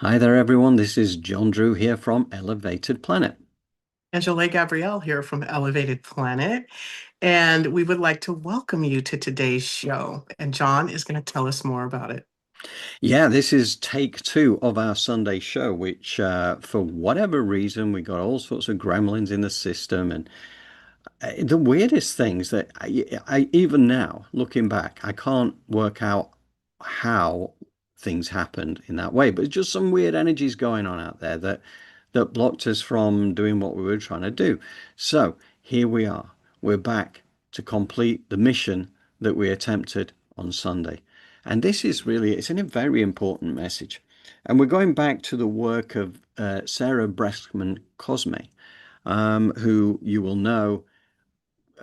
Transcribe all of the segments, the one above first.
Hi there, everyone. This is John Drew here from Elevated Planet. Angela Gabrielle here from Elevated Planet, and we would like to welcome you to today's show. And John is going to tell us more about it. Yeah, this is take two of our Sunday show, which, for whatever reason, we got all sorts of gremlins in the system, and the weirdest things that even now, looking back, I can't work out how things happened in that way. But just some weird energies going on out there that blocked us from doing what we were trying to do. So here we are. We're back to complete the mission that we attempted on Sunday. And this is really, it's a very important message. And we're going back to the work of Sarah Breskman Cosme, who you will know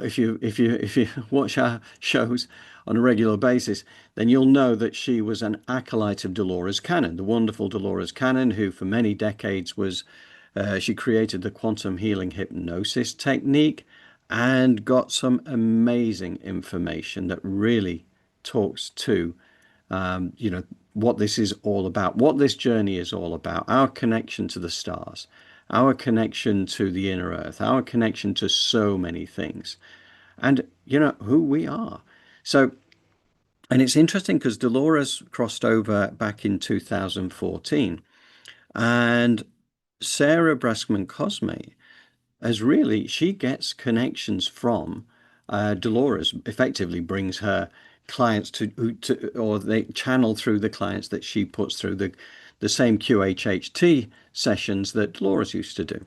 if you watch our shows on a regular basis, then you'll know that she was an acolyte of Dolores Cannon, the wonderful Dolores Cannon, who for many decades was she created the quantum healing hypnosis technique and got some amazing information that really talks to what this is all about, what this journey is all about, our connection to the stars, our connection to the inner earth, our connection to so many things, and who we are. So, and it's interesting because Dolores crossed over back in 2014, and Sarah Breskman Cosme as really she gets connections from Dolores effectively brings her clients to or they channel through the clients that she puts through the same QHHT sessions that Dolores used to do.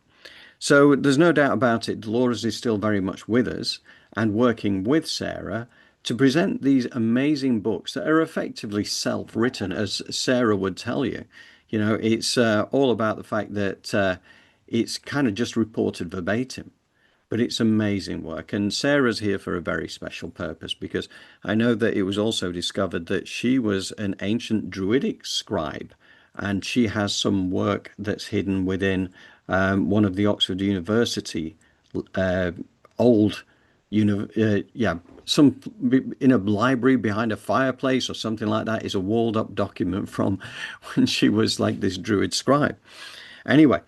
So there's no doubt about it, Dolores is still very much with us and working with Sarah to present these amazing books that are effectively self-written, as Sarah would tell you. It's all about the fact that it's kind of just reported verbatim, but it's amazing work. And Sarah's here for a very special purpose because I know that it was also discovered that she was an ancient druidic scribe, and she has some work that's hidden within one of the Oxford University uh, old, yeah, some in a library behind a fireplace or something like that is a walled up document from when she was like this druid scribe. Anyway,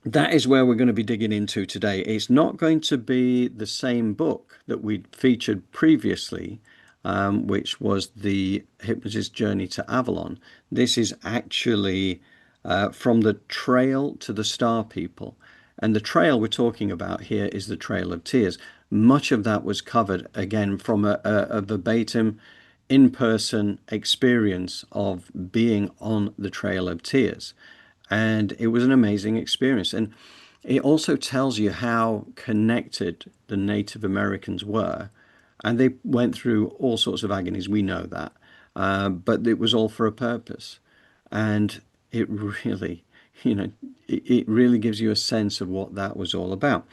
that is where we're going to be digging into today. It's not going to be the same book that we featured previously, which was the Hypnotist Journey to Avalon. This is actually from the Trail to the Star People. And the trail we're talking about here is the Trail of Tears. Much of that was covered again from a verbatim in-person experience of being on the Trail of Tears, and it was an amazing experience. And it also tells you how connected the Native Americans were, and they went through all sorts of agonies. We know that, but it was all for a purpose, and it really, it really gives you a sense of what that was all about.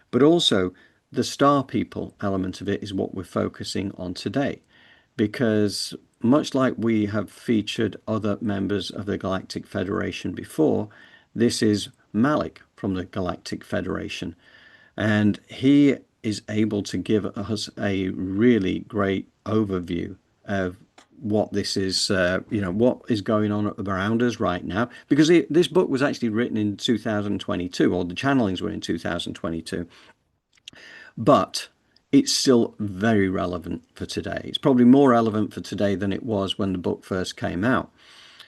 But also, the star people element of it is what we're focusing on today, because much like we have featured other members of the Galactic Federation before, this is Malik from the Galactic Federation, and he is able to give us a really great overview of what this is, what is going on around us right now. Because this book was actually written in 2022, or the channelings were in 2022, but it's still very relevant for today. It's probably more relevant for today than it was when the book first came out.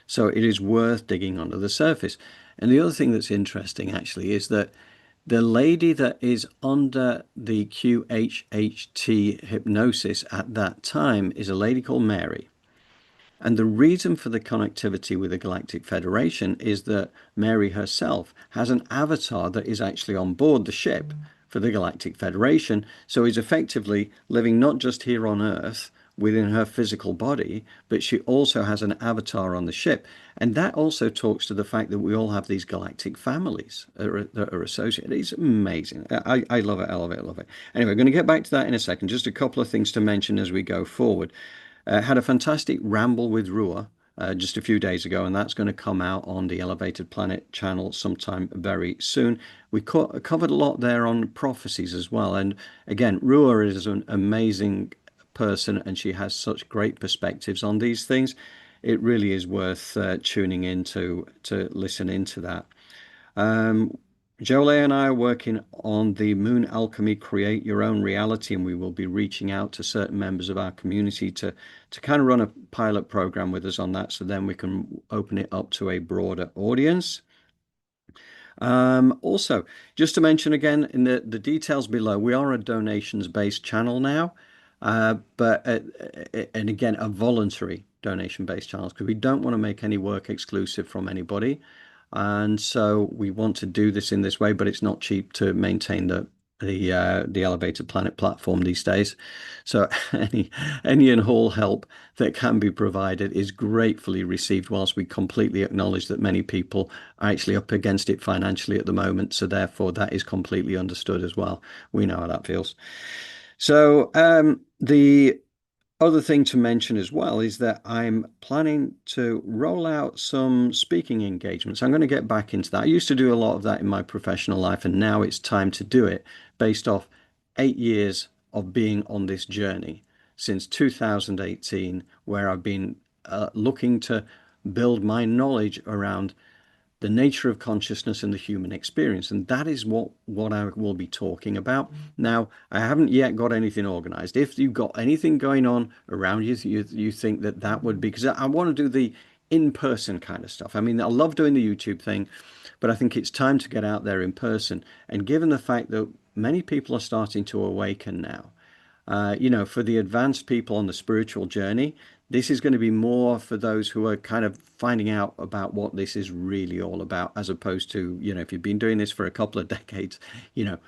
So it is worth digging under the surface. And the other thing that's interesting actually is that the lady that is under the QHHT hypnosis at that time is a lady called Mary. And the reason for the connectivity with the Galactic Federation is that Mary herself has an avatar that is actually on board the ship for the Galactic Federation. So is effectively living not just here on Earth within her physical body, but she also has an avatar on the ship. And that also talks to the fact that we all have these galactic families that are associated. It's amazing. I love it. I love it. I love it. Anyway, I'm going to get back to that in a second. Just a couple of things to mention as we go forward. Had a fantastic ramble with Rua just a few days ago, and that's going to come out on the Elevated Planet channel sometime very soon. We covered a lot there on prophecies as well. And again, Rua is an amazing person, and she has such great perspectives on these things. it really is worth tuning in to listen into that. Um, Jolie and I are working on the Moon Alchemy Create Your Own Reality, and we will be reaching out to certain members of our community to kind of run a pilot program with us on that, so then we can open it up to a broader audience. Also, just to mention again in the details below, we are a donations-based channel now, but and again a voluntary donation-based channel because we don't want to make any work exclusive from anybody, and so we want to do this in this way. But it's not cheap to maintain the Elevated Planet platform these days. So any and all help that can be provided is gratefully received, whilst we completely acknowledge that many people are actually up against it financially at the moment. So therefore, that is completely understood as well. We know how that feels. So the other thing to mention as well is that I'm planning to roll out some speaking engagements. I'm going to get back into that. I used to do a lot of that in my professional life, and now it's time to do it based off 8 years of being on this journey since 2018, where I've been looking to build my knowledge around the nature of consciousness and the human experience. And that is what I will be talking about. Now, I haven't yet got anything organized. If you've got anything going on around you, you think that that would be, because I want to do the in-person kind of stuff. I mean, I love doing the YouTube thing, but I think it's time to get out there in person. And given the fact that many people are starting to awaken now, for the advanced people on the spiritual journey, this is going to be more for those who are kind of finding out about what this is really all about, as opposed to, if you've been doing this for a couple of decades, you know,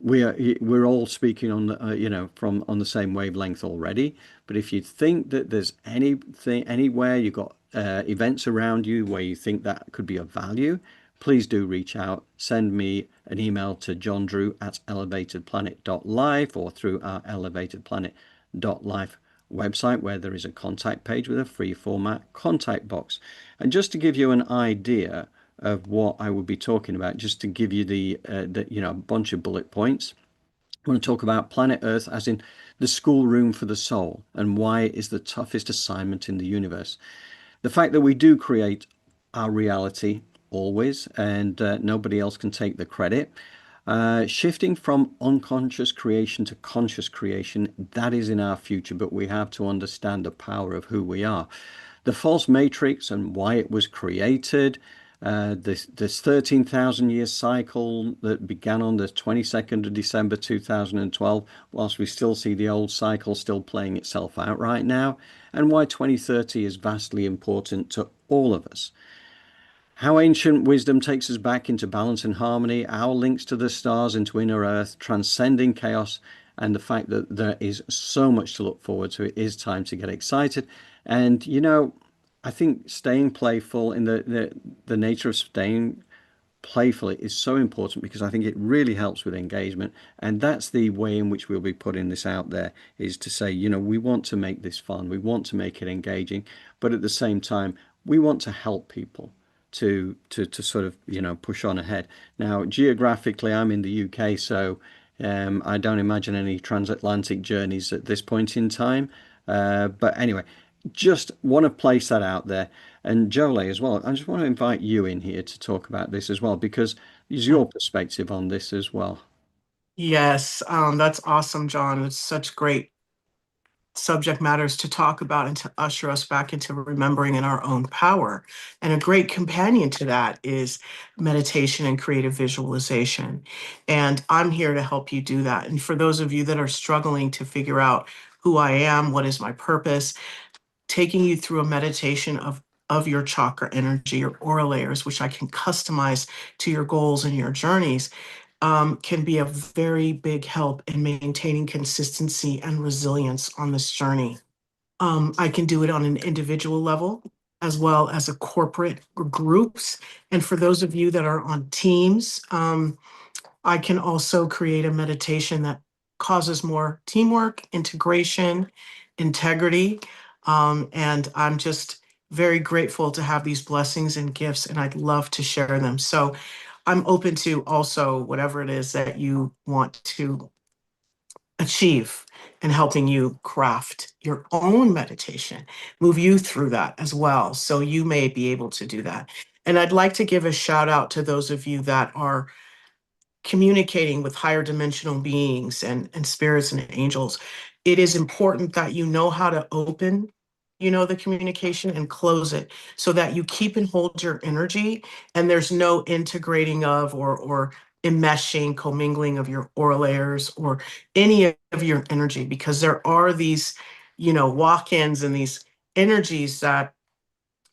we're all speaking on the, from on the same wavelength already. But if you think that there's anything anywhere you've got events around you where you think that could be of value, please do reach out. Send me an email to johndrew@elevatedplanet.life or through our elevatedplanet.life website, where there is a contact page with a free format contact box. And just to give you an idea of what I will be talking about, just to give you a bunch of bullet points. I want to talk about planet Earth as in the schoolroom for the soul and why it is the toughest assignment in the universe. The fact that we do create our reality always, and nobody else can take the credit. Shifting from unconscious creation to conscious creation, that is in our future, but we have to understand the power of who we are. The false matrix and why it was created, this 13,000 year cycle that began on the 22nd of December 2012, whilst we still see the old cycle still playing itself out right now, and why 2030 is vastly important to all of us. How ancient wisdom takes us back into balance and harmony, our links to the stars, into inner earth, transcending chaos, and the fact that there is so much to look forward to. It is time to get excited. And, I think staying playful in the nature of staying playfully is so important, because I think it really helps with engagement. And that's the way in which we'll be putting this out there, is to say, we want to make this fun. We want to make it engaging, but at the same time, we want to help people to sort of push on ahead. Now, geographically, I'm in the UK, so I don't imagine any transatlantic journeys at this point in time. But anyway, just want to place that out there. And Jolie as well, I just want to invite you in here to talk about this as well, because it's your perspective on this as well. Yes, that's awesome, John. It's such great subject matters to talk about and to usher us back into remembering in our own power. And a great companion to that is meditation and creative visualization. And I'm here to help you do that. And for those of you that are struggling to figure out who I am, what is my purpose, taking you through a meditation of your chakra energy, your aura layers, which I can customize to your goals and your journeys, can be a very big help in maintaining consistency and resilience on this journey. I can do it on an individual level as well as a corporate groups. And for those of you that are on teams, I can also create a meditation that causes more teamwork, integration, integrity. And I'm just very grateful to have these blessings and gifts, and I'd love to share them. So I'm open to also whatever it is that you want to achieve and helping you craft your own meditation, move you through that as well. So you may be able to do that. And I'd like to give a shout out to those of you that are communicating with higher dimensional beings and spirits and angels. It is important that you know how to open, the communication and close it so that you keep and hold your energy and there's no integrating of or enmeshing, commingling of your aura layers or any of your energy, because there are these, walk-ins and these energies that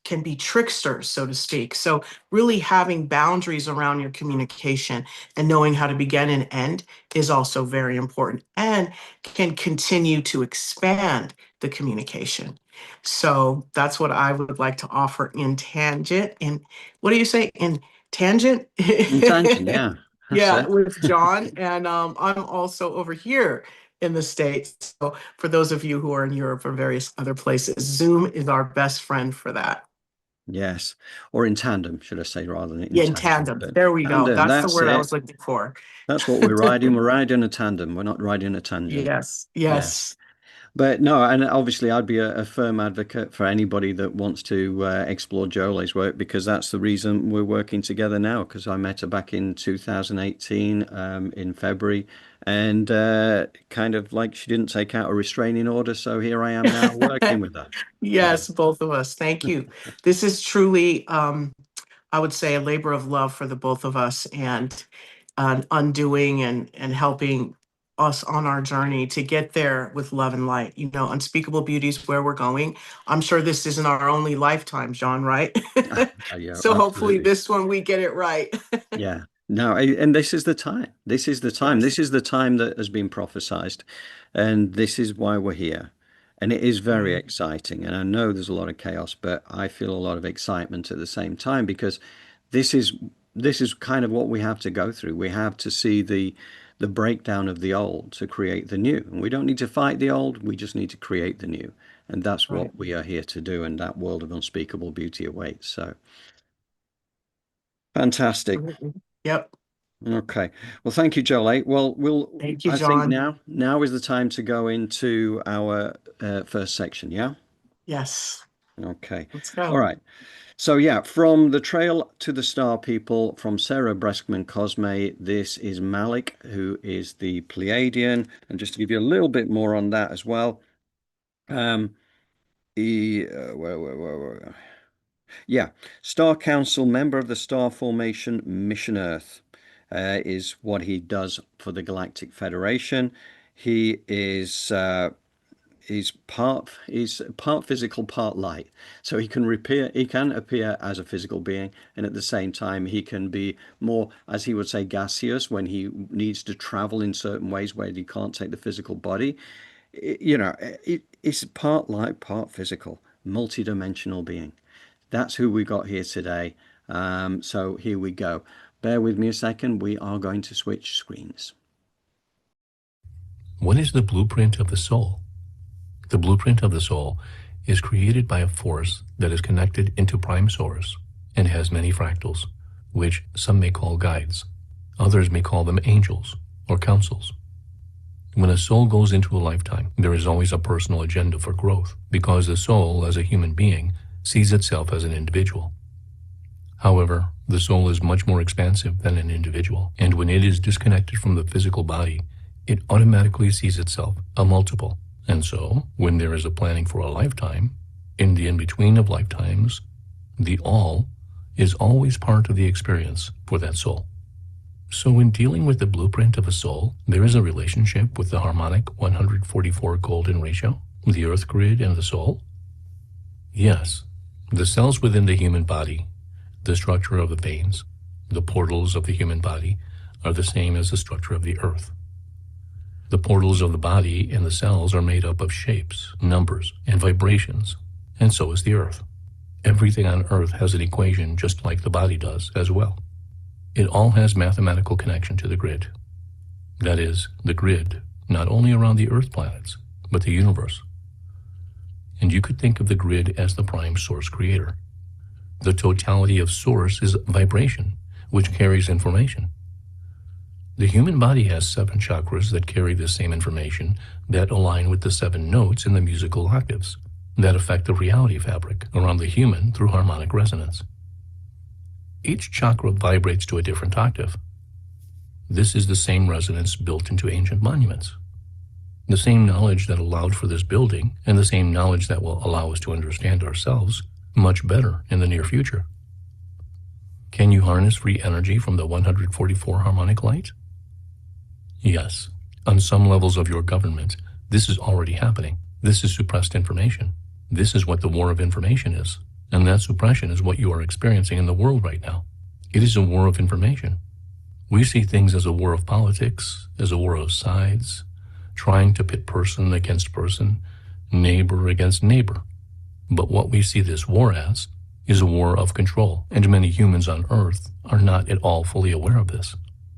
can be tricksters, so to speak. So really having boundaries around your communication and knowing how to begin and end is also very important and can continue to expand the communication. So that's what I would like to offer in tangent. And what do you say in tangent? Intention, yeah, that's Yeah, it. with John. And I'm also over here in the States. So for those of you who are in Europe or various other places, Zoom is our best friend for that. Yes, or in tandem, should I say, rather than in Yeah, in tangent. tandem. But There we go. tandem, That's the that's word I it. was looking for. That's what we're riding. We're riding a tandem. We're not riding a tangent. Yes, Yes. yes. But no, and obviously I'd be a firm advocate for anybody that wants to explore Jole's work, because that's the reason we're working together now, because I met her back in 2018 in February, and kind of like she didn't take out a restraining order, so here I am now working with her. So, Yes, both of us. Thank you. This is truly, I would say, a labor of love for the both of us and undoing and helping us on our journey to get there with love and light. Unspeakable beauty is where we're going. I'm sure this isn't our only lifetime, John, right? yeah, So hopefully absolutely. this one we get it right. Yeah. No, and this is the time. This is the time. Yes. This is the time that has been prophesized. And this is why we're here. And it is very Right. exciting. And I know there's a lot of chaos, but I feel a lot of excitement at the same time, because this is this is kind of what we have to go through. We have to see the breakdown of the old to create the new. And we don't need to fight the old, we just need to create the new. And that's Right. what we are here to do, and that world of unspeakable beauty awaits. So fantastic. Absolutely. Yep. Okay. Well, thank you, Jolie. Well, Thank you, I think John. now is the time to go into our first section. Yeah. Yes. Okay. Let's All go. right. So yeah, from the Trail to the Star People, from Sarah Breskman Cosme, this is Malik, who is the Pleiadian, and just to give you a little bit more on that as well. Um, he, where? Yeah, Star Council member of the Star Formation Mission Earth is what he does for the Galactic Federation. He is he's part physical, part light. So he can appear as a physical being, and at the same time he can be more, as he would say, gaseous when he needs to travel in certain ways where he can't take the physical body. It's part light, part physical, multi-dimensional being. That's who we got here today. So here we go. Bear with me a second. We are going to switch screens. What is the blueprint of the soul? The blueprint of the soul is created by a force that is connected into prime source and has many fractals, which some may call guides. Others may call them angels or councils. When a soul goes into a lifetime, there is always a personal agenda for growth, because the soul, as a human being, sees itself as an individual. However, the soul is much more expansive than an individual, and when it is disconnected from the physical body, it automatically sees itself a multiple. And so, when there is a planning for a lifetime, in the in-between of lifetimes, the all is always part of the experience for that soul. So in dealing with the blueprint of a soul, there is a relationship with the harmonic 144 golden ratio, the earth grid and the soul. Yes, the cells within the human body, the structure of the veins, the portals of the human body are the same as the structure of the earth. The portals of the body and the cells are made up of shapes, numbers, and vibrations, and so is the earth. Everything on earth has an equation just like the body does as well. It all has mathematical connection to the grid. That is, the grid, not only around the earth planets, but the universe. And you could think of the grid as the prime source creator. The totality of source is vibration, which carries information. The human body has 7 chakras that carry the same information that align with the 7 notes in the musical octaves that affect the reality fabric around the human through harmonic resonance. Each chakra vibrates to a different octave. This is the same resonance built into ancient monuments. The same knowledge that allowed for this building and the same knowledge that will allow us to understand ourselves much better in the near future. Can you harness free energy from the 144 harmonic light? Yes, on some levels of your government, this is already happening. This is suppressed information. This is what the war of information is. And that suppression is what you are experiencing in the world right now. It is a war of information. We see things as a war of politics, as a war of sides, trying to pit person against person, neighbor against neighbor. But what we see this war as is a war of control, and many humans on Earth are not at all fully aware of this.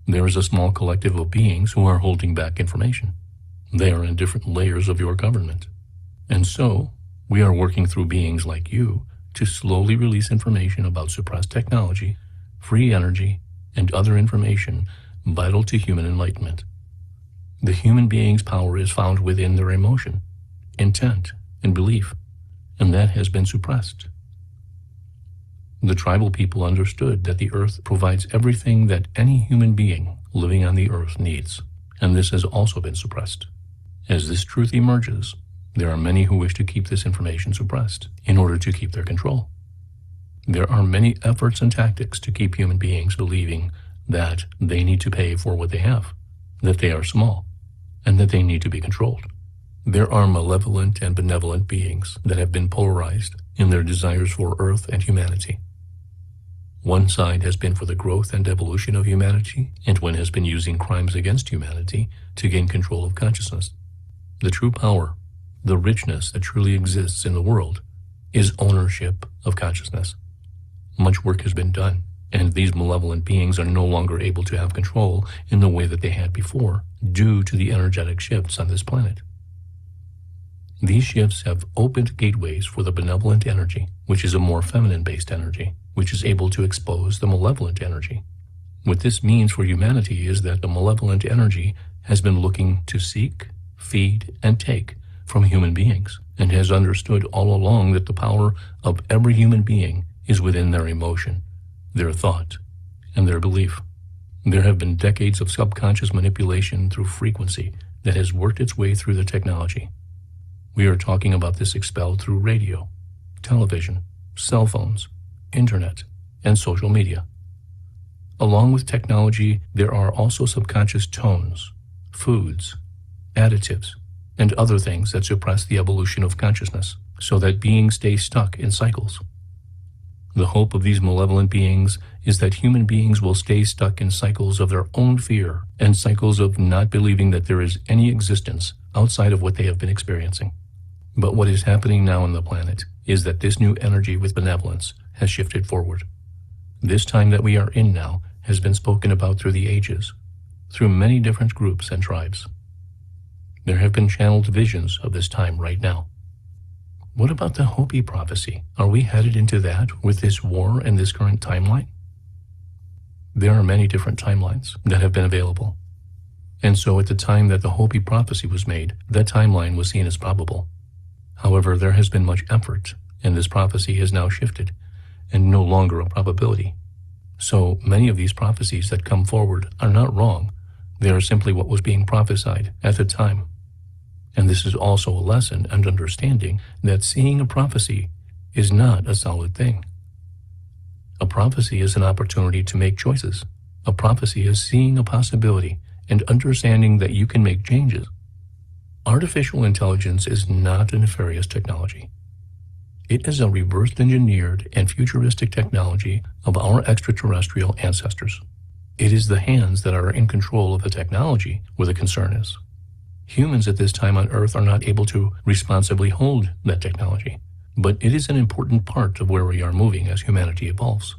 There is a small collective of beings who are holding back information. They are in different layers of your government. And so, we are working through beings like you to slowly release information about suppressed technology, free energy, and other information vital to human enlightenment. The human being's power is found within their emotion, intent, and belief, and that has been suppressed. The tribal people understood that the earth provides everything that any human being living on the earth needs, and this has also been suppressed. As this truth emerges, there are many who wish to keep this information suppressed in order to keep their control. There are many efforts and tactics to keep human beings believing that they need to pay for what they have, that they are small, and that they need to be controlled. There are malevolent and benevolent beings that have been polarized in their desires for Earth and humanity. One side has been for the growth and evolution of humanity, and one has been using crimes against humanity to gain control of consciousness. The true power, the richness that truly exists in the world, is ownership of consciousness. Much work has been done, and these malevolent beings are no longer able to have control in the way that they had before, due to the energetic shifts on this planet. These shifts have opened gateways for the benevolent energy, which is a more feminine-based energy, which is able to expose the malevolent energy. What this means for humanity is that the malevolent energy has been looking to seek, feed, and take from human beings, and has understood all along that the power of every human being is within their emotion, their thought, and their belief. There have been decades of subconscious manipulation through frequency that has worked its way through the technology. We are talking about this expelled through radio, television, cell phones, internet, and social media. Along with technology, there are also subconscious tones, foods, additives, and other things that suppress the evolution of consciousness so that beings stay stuck in cycles. The hope of these malevolent beings is that human beings will stay stuck in cycles of their own fear and cycles of not believing that there is any existence outside of what they have been experiencing. But what is happening now on the planet is that this new energy with benevolence has shifted forward. This time that we are in now has been spoken about through the ages, through many different groups and tribes. There have been channeled visions of this time right now. What about the Hopi prophecy? Are we headed into that with this war and this current timeline? There are many different timelines that have been available. And so at the time that the Hopi prophecy was made, that timeline was seen as probable. However, there has been much effort, and this prophecy has now shifted, and no longer a probability. So many of these prophecies that come forward are not wrong. They are simply what was being prophesied at the time. And this is also a lesson and understanding that seeing a prophecy is not a solid thing. A prophecy is an opportunity to make choices. A prophecy is seeing a possibility and understanding that you can make changes. Artificial intelligence is not a nefarious technology. It is a reverse engineered and futuristic technology of our extraterrestrial ancestors. It is the hands that are in control of the technology where the concern is. Humans at this time on Earth are not able to responsibly hold that technology, but it is an important part of where we are moving as humanity evolves.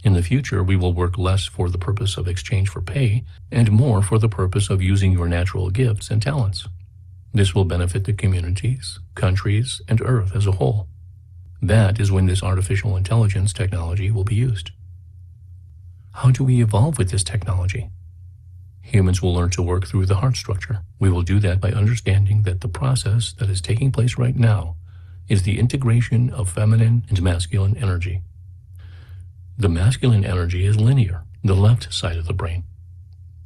In the future, we will work less for the purpose of exchange for pay and more for the purpose of using your natural gifts and talents. This will benefit the communities, countries, and Earth as a whole. That is when this artificial intelligence technology will be used. How do we evolve with this technology? Humans will learn to work through the heart structure. We will do that by understanding that the process that is taking place right now is the integration of feminine and masculine energy. The masculine energy is linear, the left side of the brain,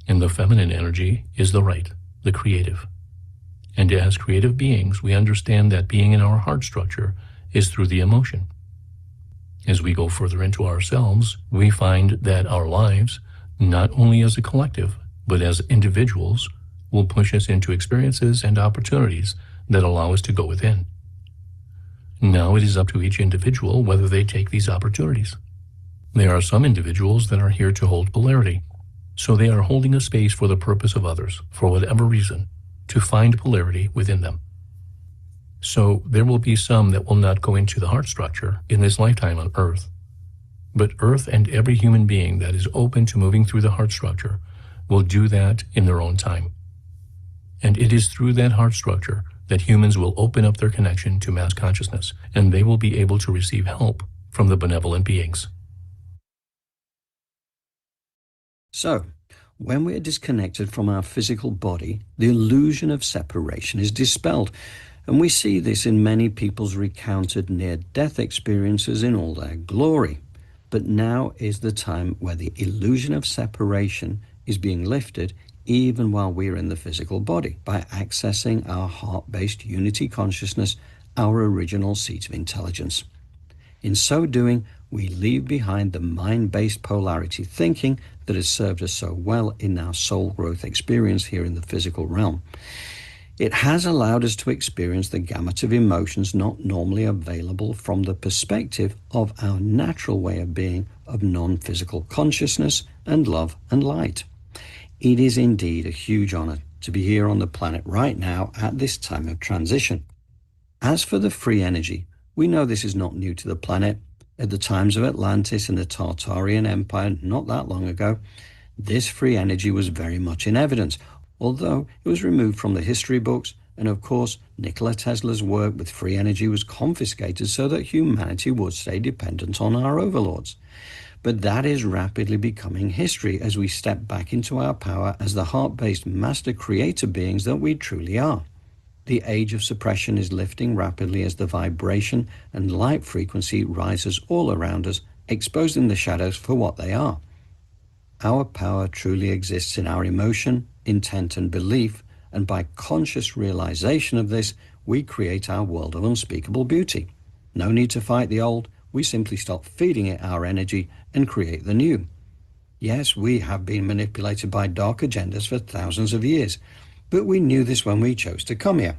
and the feminine energy is the right, the creative. And as creative beings, we understand that being in our heart structure is through the emotion. As we go further into ourselves, we find that our lives, not only as a collective, but as individuals, will push us into experiences and opportunities that allow us to go within. Now it is up to each individual whether they take these opportunities. There are some individuals that are here to hold polarity, so they are holding a space for the purpose of others, for whatever reason, to find polarity within them. So there will be some that will not go into the heart structure in this lifetime on Earth. But Earth and every human being that is open to moving through the heart structure will do that in their own time. And it is through that heart structure that humans will open up their connection to mass consciousness, and they will be able to receive help from the benevolent beings. So, when we are disconnected from our physical body, the illusion of separation is dispelled. And we see this in many people's recounted near-death experiences in all their glory. But now is the time where the illusion of separation is being lifted even while we are in the physical body by accessing our heart-based unity consciousness, our original seat of intelligence. In so doing, we leave behind the mind-based polarity thinking that has served us so well in our soul growth experience here in the physical realm. It has allowed us to experience the gamut of emotions not normally available from the perspective of our natural way of being of non-physical consciousness and love and light. It is indeed a huge honor to be here on the planet right now at this time of transition. As for the free energy, we know this is not new to the planet. At the times of Atlantis and the Tartarian Empire not that long ago, this free energy was very much in evidence, although it was removed from the history books, and of course Nikola Tesla's work with free energy was confiscated so that humanity would stay dependent on our overlords. But that is rapidly becoming history as we step back into our power as the heart-based master creator beings that we truly are. The age of suppression is lifting rapidly as the vibration and light frequency rises all around us, exposing the shadows for what they are. Our power truly exists in our emotion, intent, and belief, and by conscious realization of this, we create our world of unspeakable beauty. No need to fight the old, we simply stop feeding it our energy and create the new. Yes, we have been manipulated by dark agendas for thousands of years, but we knew this when we chose to come here.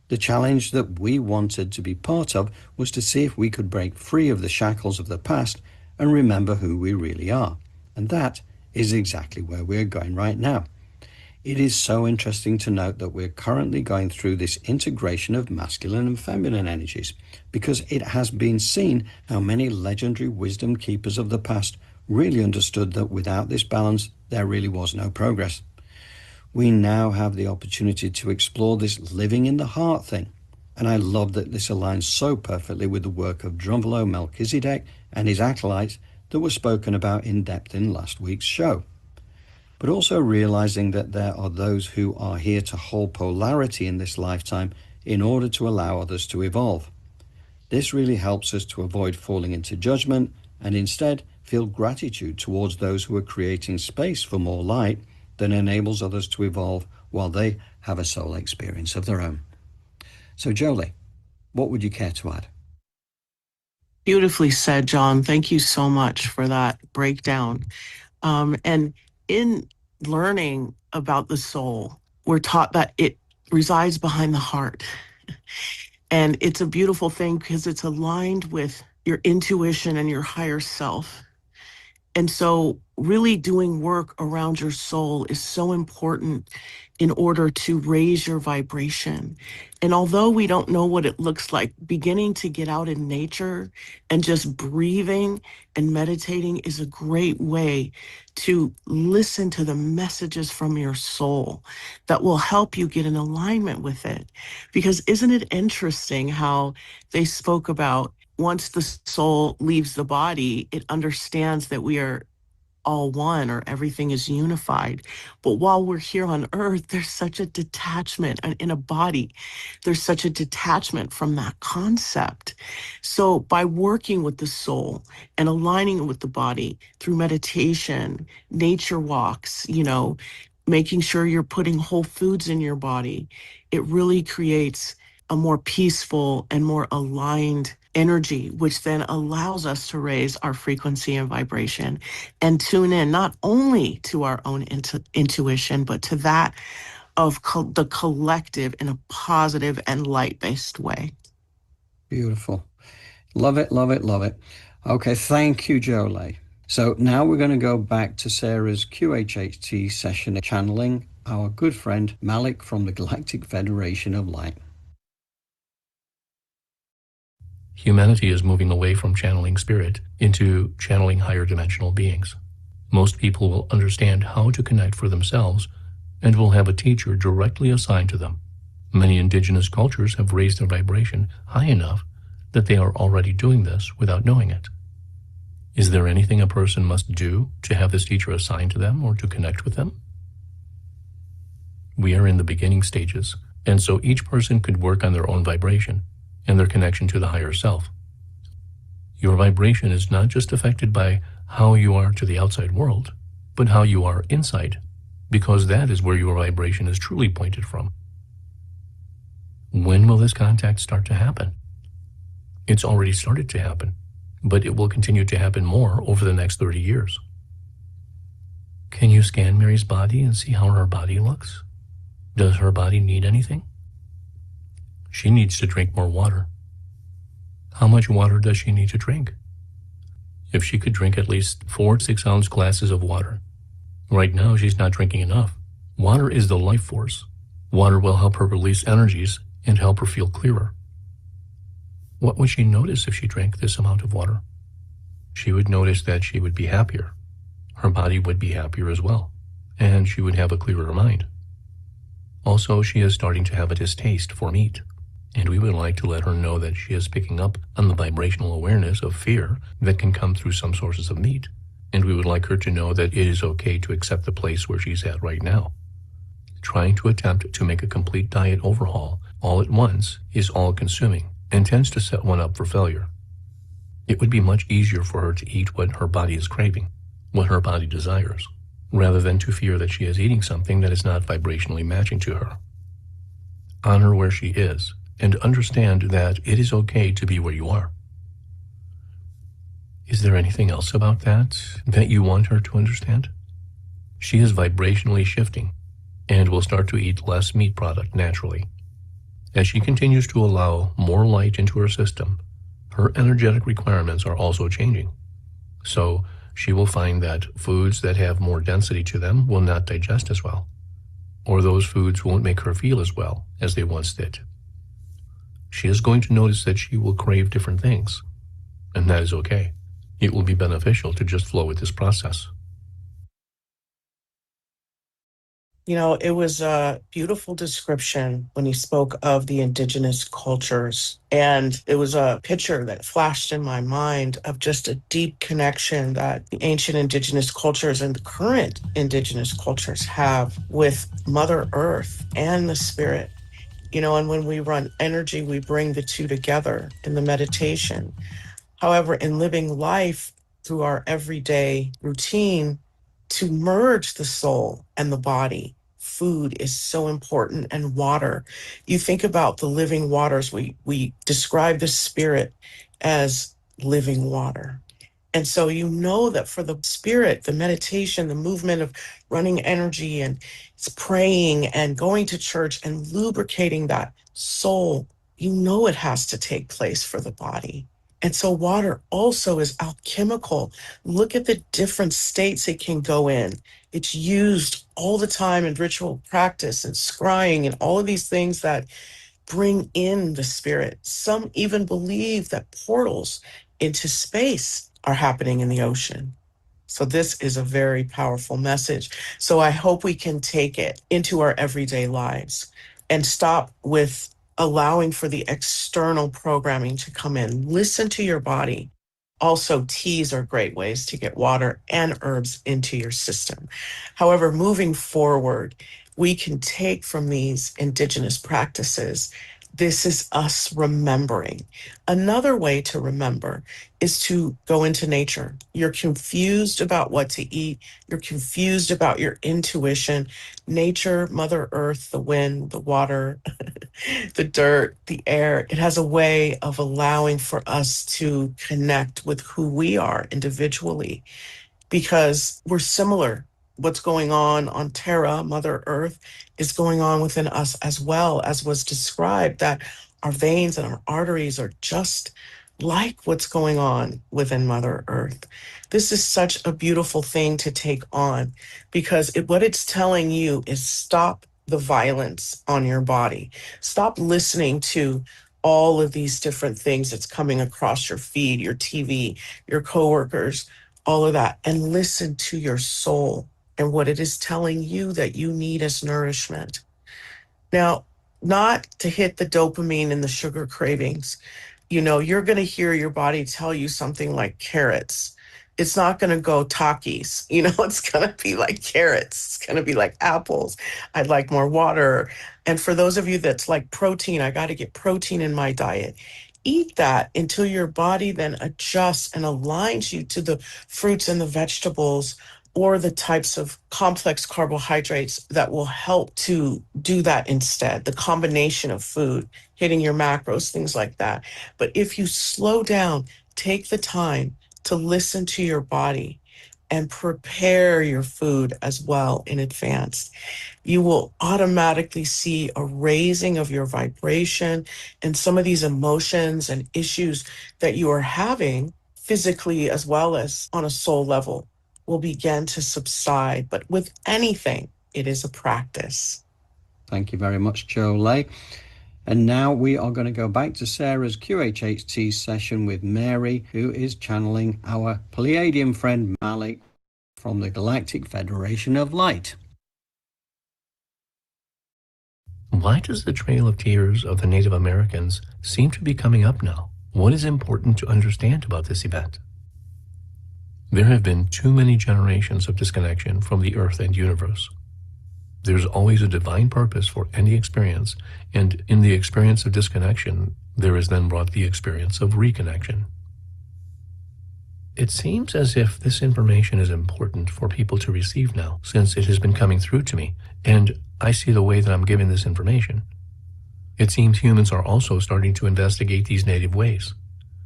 The challenge that we wanted to be part of was to see if we could break free of the shackles of the past and remember who we really are. And that is exactly where we're going right now. It is so interesting to note that we're currently going through this integration of masculine and feminine energies, because it has been seen how many legendary wisdom keepers of the past really understood that without this balance, there really was no progress. We now have the opportunity to explore this living in the heart thing, and I love that this aligns so perfectly with the work of Drunvalo Melchizedek and his acolytes that were spoken about in depth in last week's show. But also realizing that there are those who are here to hold polarity in this lifetime in order to allow others to evolve. This really helps us to avoid falling into judgment and instead feel gratitude towards those who are creating space for more light that enables others to evolve while they have a soul experience of their own. So Jolie, what would you care to add? Beautifully said, John. Thank you so much for that breakdown. And in learning about the soul, we're taught that it resides behind the heart. And it's a beautiful thing because it's aligned with your intuition and your higher self. And so really doing work around your soul is so important in order to raise your vibration. And although we don't know what it looks like, beginning to get out in nature and just breathing and meditating is a great way to listen to the messages from your soul that will help you get in alignment with it. Because isn't it interesting how they spoke about once the soul leaves the body, it understands that we are all one or everything is unified. But while we're here on earth, there's such a detachment in a body. There's such a detachment from that concept. So by working with the soul and aligning it with the body through meditation, nature walks, making sure you're putting whole foods in your body, it really creates a more peaceful and more aligned energy, which then allows us to raise our frequency and vibration and tune in not only to our own intuition, but to that of the collective in a positive and light-based way. Beautiful. Love it, love it, love it. Okay, thank you, Jolie. So now we're going to go back to Sarah's QHHT session channeling our good friend Malik from the Galactic Federation of Light. Humanity is moving away from channeling spirit into channeling higher dimensional beings. Most people will understand how to connect for themselves and will have a teacher directly assigned to them. Many indigenous cultures have raised their vibration high enough that they are already doing this without knowing it. Is there anything a person must do to have this teacher assigned to them or to connect with them? We are in the beginning stages, and so each person could work on their own vibration and their connection to the higher self. Your vibration is not just affected by how you are to the outside world, but how you are inside, because that is where your vibration is truly pointed from. When will this contact start to happen? It's already started to happen, but it will continue to happen more over the next 30 years. Can you scan Mary's body and see how her body looks? Does her body need anything? She needs to drink more water. How much water does she need to drink? If she could drink at least 4 6-ounce glasses of water. Right now, she's not drinking enough. Water is the life force. Water will help her release energies and help her feel clearer. What would she notice if she drank this amount of water? She would notice that she would be happier. Her body would be happier as well, and she would have a clearer mind. Also, she is starting to have a distaste for meat, and we would like to let her know that she is picking up on the vibrational awareness of fear that can come through some sources of meat, and we would like her to know that it is okay to accept the place where she's at right now. Trying to attempt to make a complete diet overhaul all at once is all-consuming and tends to set one up for failure. It would be much easier for her to eat what her body is craving, what her body desires, rather than to fear that she is eating something that is not vibrationally matching to her. Honor where she is, and understand that it is okay to be where you are. Is there anything else about that you want her to understand? She is vibrationally shifting, and will start to eat less meat product naturally. As she continues to allow more light into her system, her energetic requirements are also changing. So she will find that foods that have more density to them will not digest as well, or those foods won't make her feel as well as they once did. She is going to notice that she will crave different things, and that is okay. It will be beneficial to just flow with this process. It was a beautiful description when he spoke of the indigenous cultures. And it was a picture that flashed in my mind of just a deep connection that the ancient indigenous cultures and the current indigenous cultures have with Mother Earth and the spirit. And when we run energy, we bring the two together in the meditation. However, in living life through our everyday routine, to merge the soul and the body, food is so important, and water. You think about the living waters. We describe the spirit as living water. And so that for the spirit, the meditation, the movement of running energy and it's praying and going to church and lubricating that soul, it has to take place for the body. And so water also is alchemical. Look at the different states it can go in. It's used all the time in ritual practice and scrying and all of these things that bring in the spirit. Some even believe that portals into space are happening in the ocean. So this is a very powerful message. So I hope we can take it into our everyday lives and stop with allowing for the external programming to come in. Listen to your body. Also, teas are great ways to get water and herbs into your system. However, moving forward, we can take from these indigenous practices. This is us remembering. Another way to remember is to go into nature. You're confused about what to eat. You're confused about your intuition. Nature, Mother Earth, the wind, the water, the dirt, the air, it has a way of allowing for us to connect with who we are individually because we're similar. What's going on Terra, Mother Earth, is going on within us as well, as was described, that our veins and our arteries are just like what's going on within Mother Earth. This is such a beautiful thing to take on because what it's telling you is stop the violence on your body. Stop listening to all of these different things that's coming across your feed, your TV, your coworkers, all of that, and listen to your soul and what it is telling you that you need as nourishment. Now, not to hit the dopamine and the sugar cravings. You're going to hear your body tell you something like carrots. It's not going to go Takis. It's going to be like carrots. It's going to be like apples. I'd like more water. And for those of you that's like protein, I got to get protein in my diet. Eat that until your body then adjusts and aligns you to the fruits and the vegetables or the types of complex carbohydrates that will help to do that instead. The combination of food, hitting your macros, things like that. But if you slow down, take the time to listen to your body and prepare your food as well in advance, you will automatically see a raising of your vibration and some of these emotions and issues that you are having physically as well as on a soul level will begin to subside. But with anything, it is a practice. Thank you very much, Joe. And now we are going to go back to Sarah's QHHT session with Mary, who is channeling our Pleiadian friend Malik from the Galactic Federation of Light. Why does the Trail of Tears of the Native Americans seem to be coming up now? What is important to understand about this event? There have been too many generations of disconnection from the earth and universe. There's always a divine purpose for any experience, and in the experience of disconnection, there is then brought the experience of reconnection. It seems as if this information is important for people to receive now, since it has been coming through to me, and I see the way that I'm giving this information. It seems humans are also starting to investigate these native ways,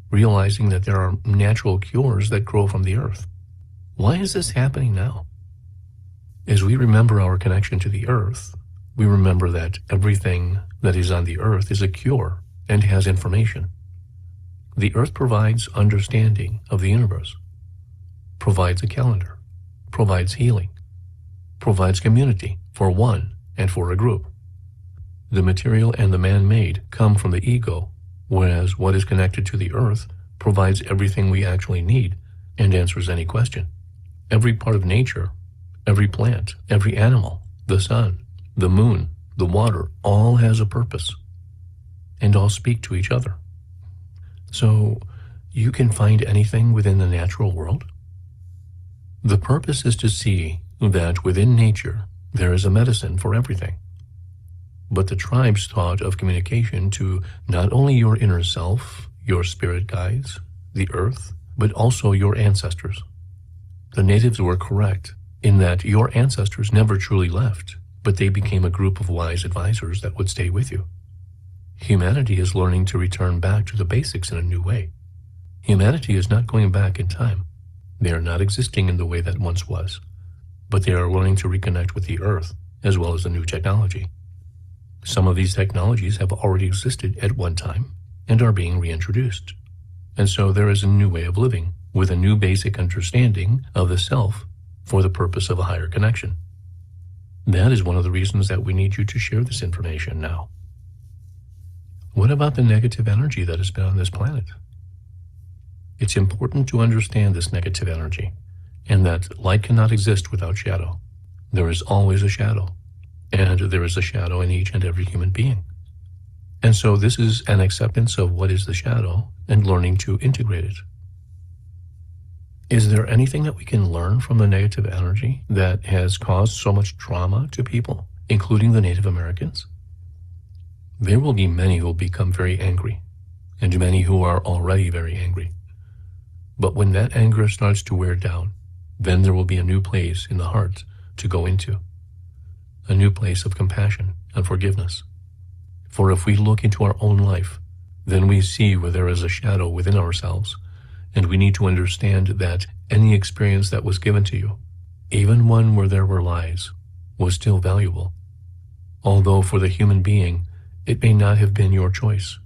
realizing that there are natural cures that grow from the earth. Why is this happening now? As we remember our connection to the earth, we remember that everything that is on the earth is a cure and has information. The earth provides understanding of the universe, provides a calendar, provides healing, provides community for one and for a group. The material and the man-made come from the ego, whereas what is connected to the earth provides everything we actually need and answers any question. Every part of nature, every plant, every animal, the sun, the moon, the water, all has a purpose, and all speak to each other. So you can find anything within the natural world. The purpose is to see that within nature there is a medicine for everything. But the tribes thought of communication to not only your inner self, your spirit guides, the earth, but also your ancestors. The natives were correct in that your ancestors never truly left, but they became a group of wise advisors that would stay with you. Humanity is learning to return back to the basics in a new way. Humanity is not going back in time. They are not existing in the way that once was, but they are learning to reconnect with the earth as well as the new technology. Some of these technologies have already existed at one time and are being reintroduced. And so there is a new way of living with a new basic understanding of the self for the purpose of a higher connection. That is one of the reasons that we need you to share this information now. What about the negative energy that has been on this planet? It's important to understand this negative energy and that light cannot exist without shadow. There is always a shadow, and there is a shadow in each and every human being. And so this is an acceptance of what is the shadow and learning to integrate it. Is there anything that we can learn from the negative energy that has caused so much trauma to people, including the Native Americans? There will be many who will become very angry, and many who are already very angry. But when that anger starts to wear down, then there will be a new place in the heart to go into, a new place of compassion and forgiveness. For if we look into our own life, then we see where there is a shadow within ourselves, and we need to understand that any experience that was given to you, even one where there were lies, was still valuable. Although for the human being, it may not have been your choice.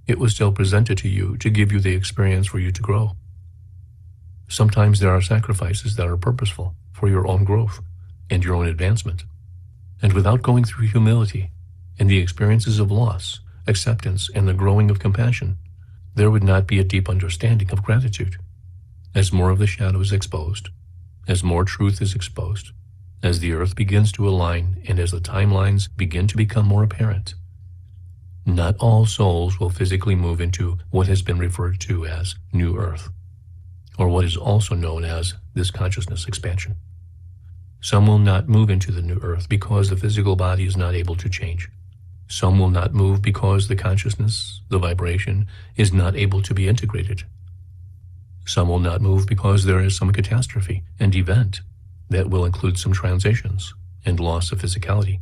It was still presented to you to give you the experience for you to grow. Sometimes there are sacrifices that are purposeful for your own growth and your own advancement. And without going through humility and the experiences of loss, acceptance, and the growing of compassion, there would not be a deep understanding of gratitude. As more of the shadow is exposed, as more truth is exposed, as the earth begins to align and as the timelines begin to become more apparent, not all souls will physically move into what has been referred to as New Earth, or what is also known as this consciousness expansion. Some will not move into the New Earth because the physical body is not able to change. Some will not move because the consciousness, the vibration, is not able to be integrated. Some will not move because there is some catastrophe and event that will include some transitions and loss of physicality.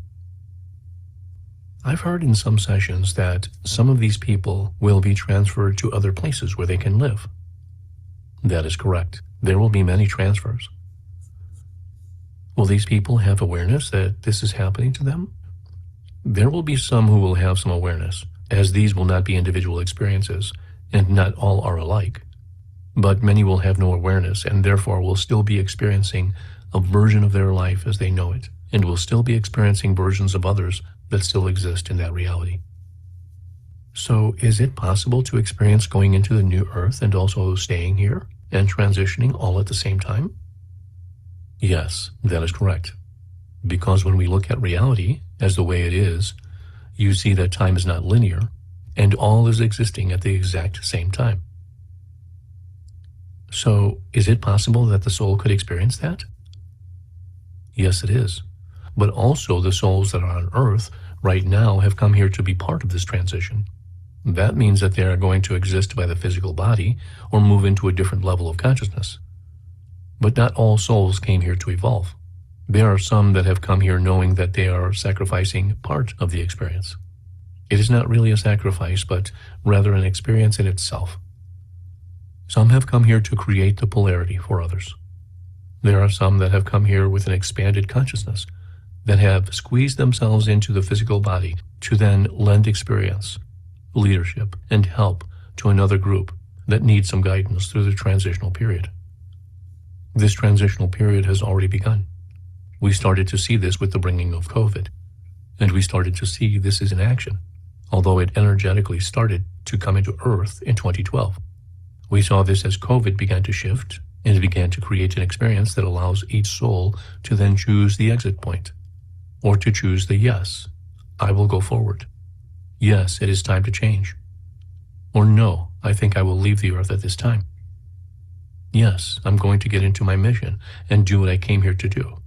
I've heard in some sessions that some of these people will be transferred to other places where they can live. That is correct. There will be many transfers. Will these people have awareness that this is happening to them? There will be some who will have some awareness, as these will not be individual experiences, and not all are alike. But many will have no awareness, and therefore will still be experiencing a version of their life as they know it, and will still be experiencing versions of others that still exist in that reality. So is it possible to experience going into the New Earth and also staying here and transitioning all at the same time? Yes, that is correct. Because when we look at reality as the way it is, you see that time is not linear, and all is existing at the exact same time. So, is it possible that the soul could experience that? Yes, it is. But also the souls that are on Earth right now have come here to be part of this transition. That means that they are going to exist by the physical body or move into a different level of consciousness. But not all souls came here to evolve. There are some that have come here knowing that they are sacrificing part of the experience. It is not really a sacrifice, but rather an experience in itself. Some have come here to create the polarity for others. There are some that have come here with an expanded consciousness, that have squeezed themselves into the physical body to then lend experience, leadership, and help to another group that needs some guidance through the transitional period. This transitional period has already begun. We started to see this with the bringing of COVID, and we started to see this is in action, although it energetically started to come into Earth in 2012. We saw this as COVID began to shift and began to create an experience that allows each soul to then choose the exit point, or to choose the yes, I will go forward. Yes, it is time to change. Or no, I think I will leave the Earth at this time. Yes, I'm going to get into my mission and do what I came here to do.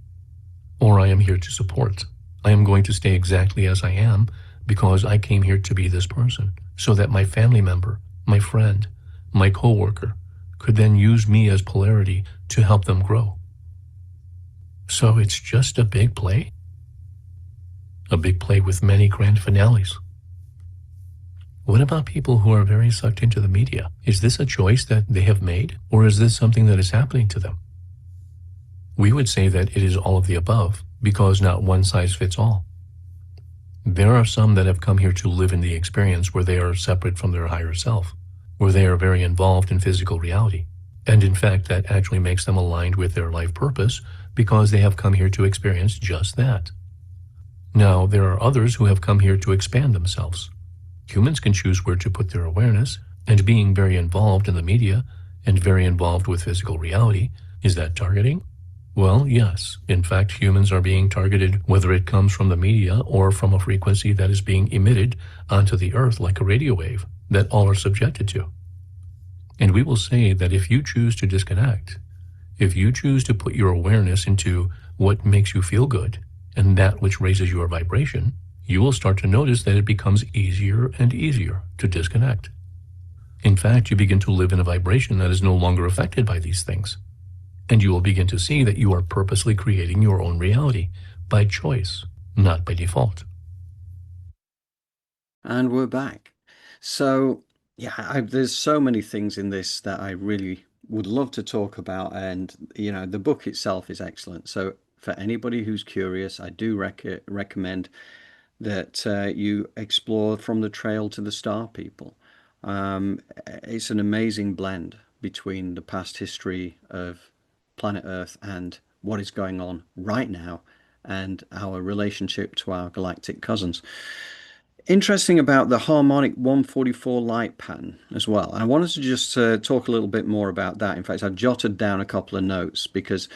Or I am here to support. I am going to stay exactly as I am because I came here to be this person, so that my family member, my friend, my coworker could then use me as polarity to help them grow. So it's just a big play? A big play with many grand finales. What about people who are very sucked into the media? Is this a choice that they have made, or is this something that is happening to them? We would say that it is all of the above, because not one size fits all. There are some that have come here to live in the experience where they are separate from their higher self, where they are very involved in physical reality. And in fact, that actually makes them aligned with their life purpose because they have come here to experience just that. Now, there are others who have come here to expand themselves. Humans can choose where to put their awareness, and being very involved in the media and very involved with physical reality, is that targeting? Well, yes. In fact, humans are being targeted whether it comes from the media or from a frequency that is being emitted onto the Earth like a radio wave that all are subjected to. And we will say that if you choose to disconnect, if you choose to put your awareness into what makes you feel good and that which raises your vibration, you will start to notice that it becomes easier and easier to disconnect. In fact, you begin to live in a vibration that is no longer affected by these things. And you will begin to see that you are purposely creating your own reality by choice, not by default. And we're back. So, yeah, there's so many things in this that I really would love to talk about. And, the book itself is excellent. So, for anybody who's curious, I do recommend that you explore From the Trail to the Star People. It's an amazing blend between the past history of planet Earth and what is going on right now and our relationship to our galactic cousins. Interesting about the harmonic 144 light pattern as well. I wanted to just talk a little bit more about that. In fact, I've jotted down a couple of notes because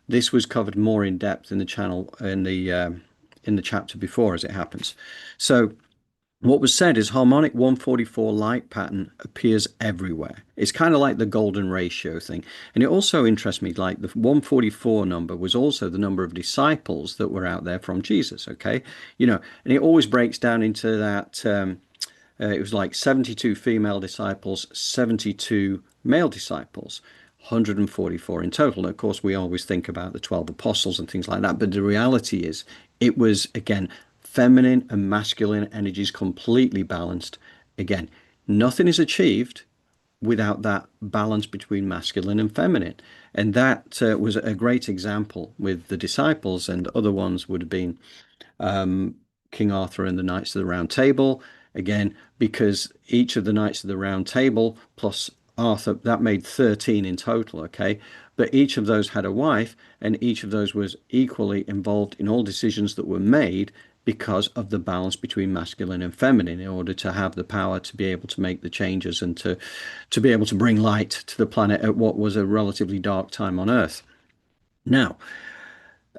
this was covered more in depth in the channel in the chapter before, as it happens. So what was said is harmonic 144 light pattern appears everywhere. It's kind of like the golden ratio thing. And it also interests me, like the 144 number was also the number of disciples that were out there from Jesus, okay? And it always breaks down into that, it was like 72 female disciples, 72 male disciples. 144 in total. And of course, we always think about the 12 apostles and things like that. But the reality is, it was, again, feminine and masculine energies completely balanced. Again, nothing is achieved without that balance between masculine and feminine. And that was a great example with the disciples, and other ones would have been King Arthur and the Knights of the Round Table. Again, because each of the Knights of the Round Table plus Arthur, that made 13 in total, okay? But each of those had a wife, and each of those was equally involved in all decisions that were made because of the balance between masculine and feminine in order to have the power to be able to make the changes and to be able to bring light to the planet at what was a relatively dark time on Earth. Now,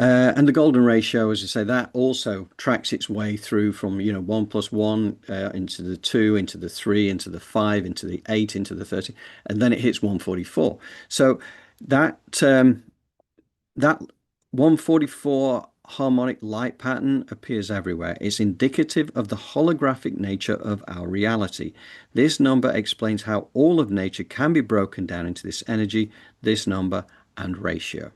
and the golden ratio, as I say, that also tracks its way through from 1 plus 1 into the 2, into the 3, into the 5, into the 8, into the 30, and then it hits 144. So that that 144 harmonic light pattern appears everywhere. It's indicative of the holographic nature of our reality. This number explains how all of nature can be broken down into this energy, this number, and ratio.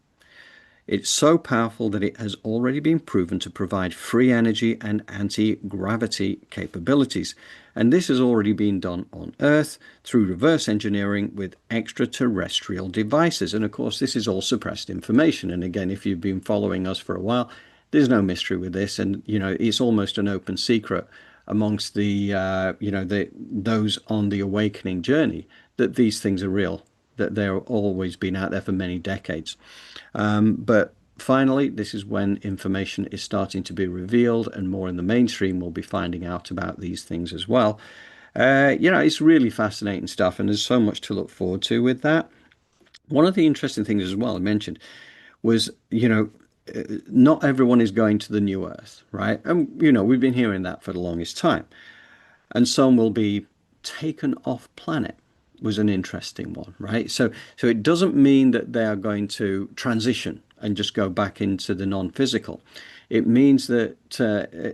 It's so powerful that it has already been proven to provide free energy and anti-gravity capabilities. And this has already been done on Earth through reverse engineering with extraterrestrial devices. And of course, this is all suppressed information. And again, if you've been following us for a while, there's no mystery with this. And, it's almost an open secret amongst those on the awakening journey that these things are real, that they're always been out there for many decades. But finally, this is when information is starting to be revealed, and more in the mainstream will be finding out about these things as well. It's really fascinating stuff, and there's so much to look forward to with that. One of the interesting things as well I mentioned was, not everyone is going to the new Earth, right? And, we've been hearing that for the longest time. And some will be taken off planet. Was an interesting one, right? So it doesn't mean that they are going to transition and just go back into the non-physical. It means that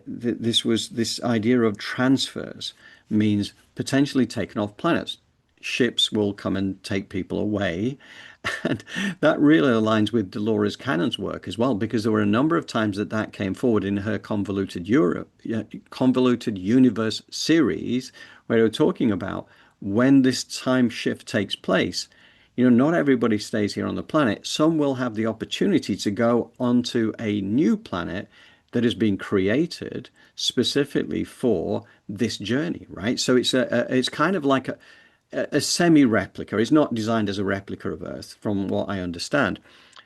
this idea of transfers means potentially taken off planets. Ships will come and take people away. And that really aligns with Dolores Cannon's work as well, because there were a number of times that came forward in her Convoluted Universe series, where they were talking about when this time shift takes place. Not everybody stays here on the planet. Some will have the opportunity to go onto a new planet that has been created specifically for this journey, right? So it's kind of like a semi-replica. It's not designed as a replica of Earth, from what I understand,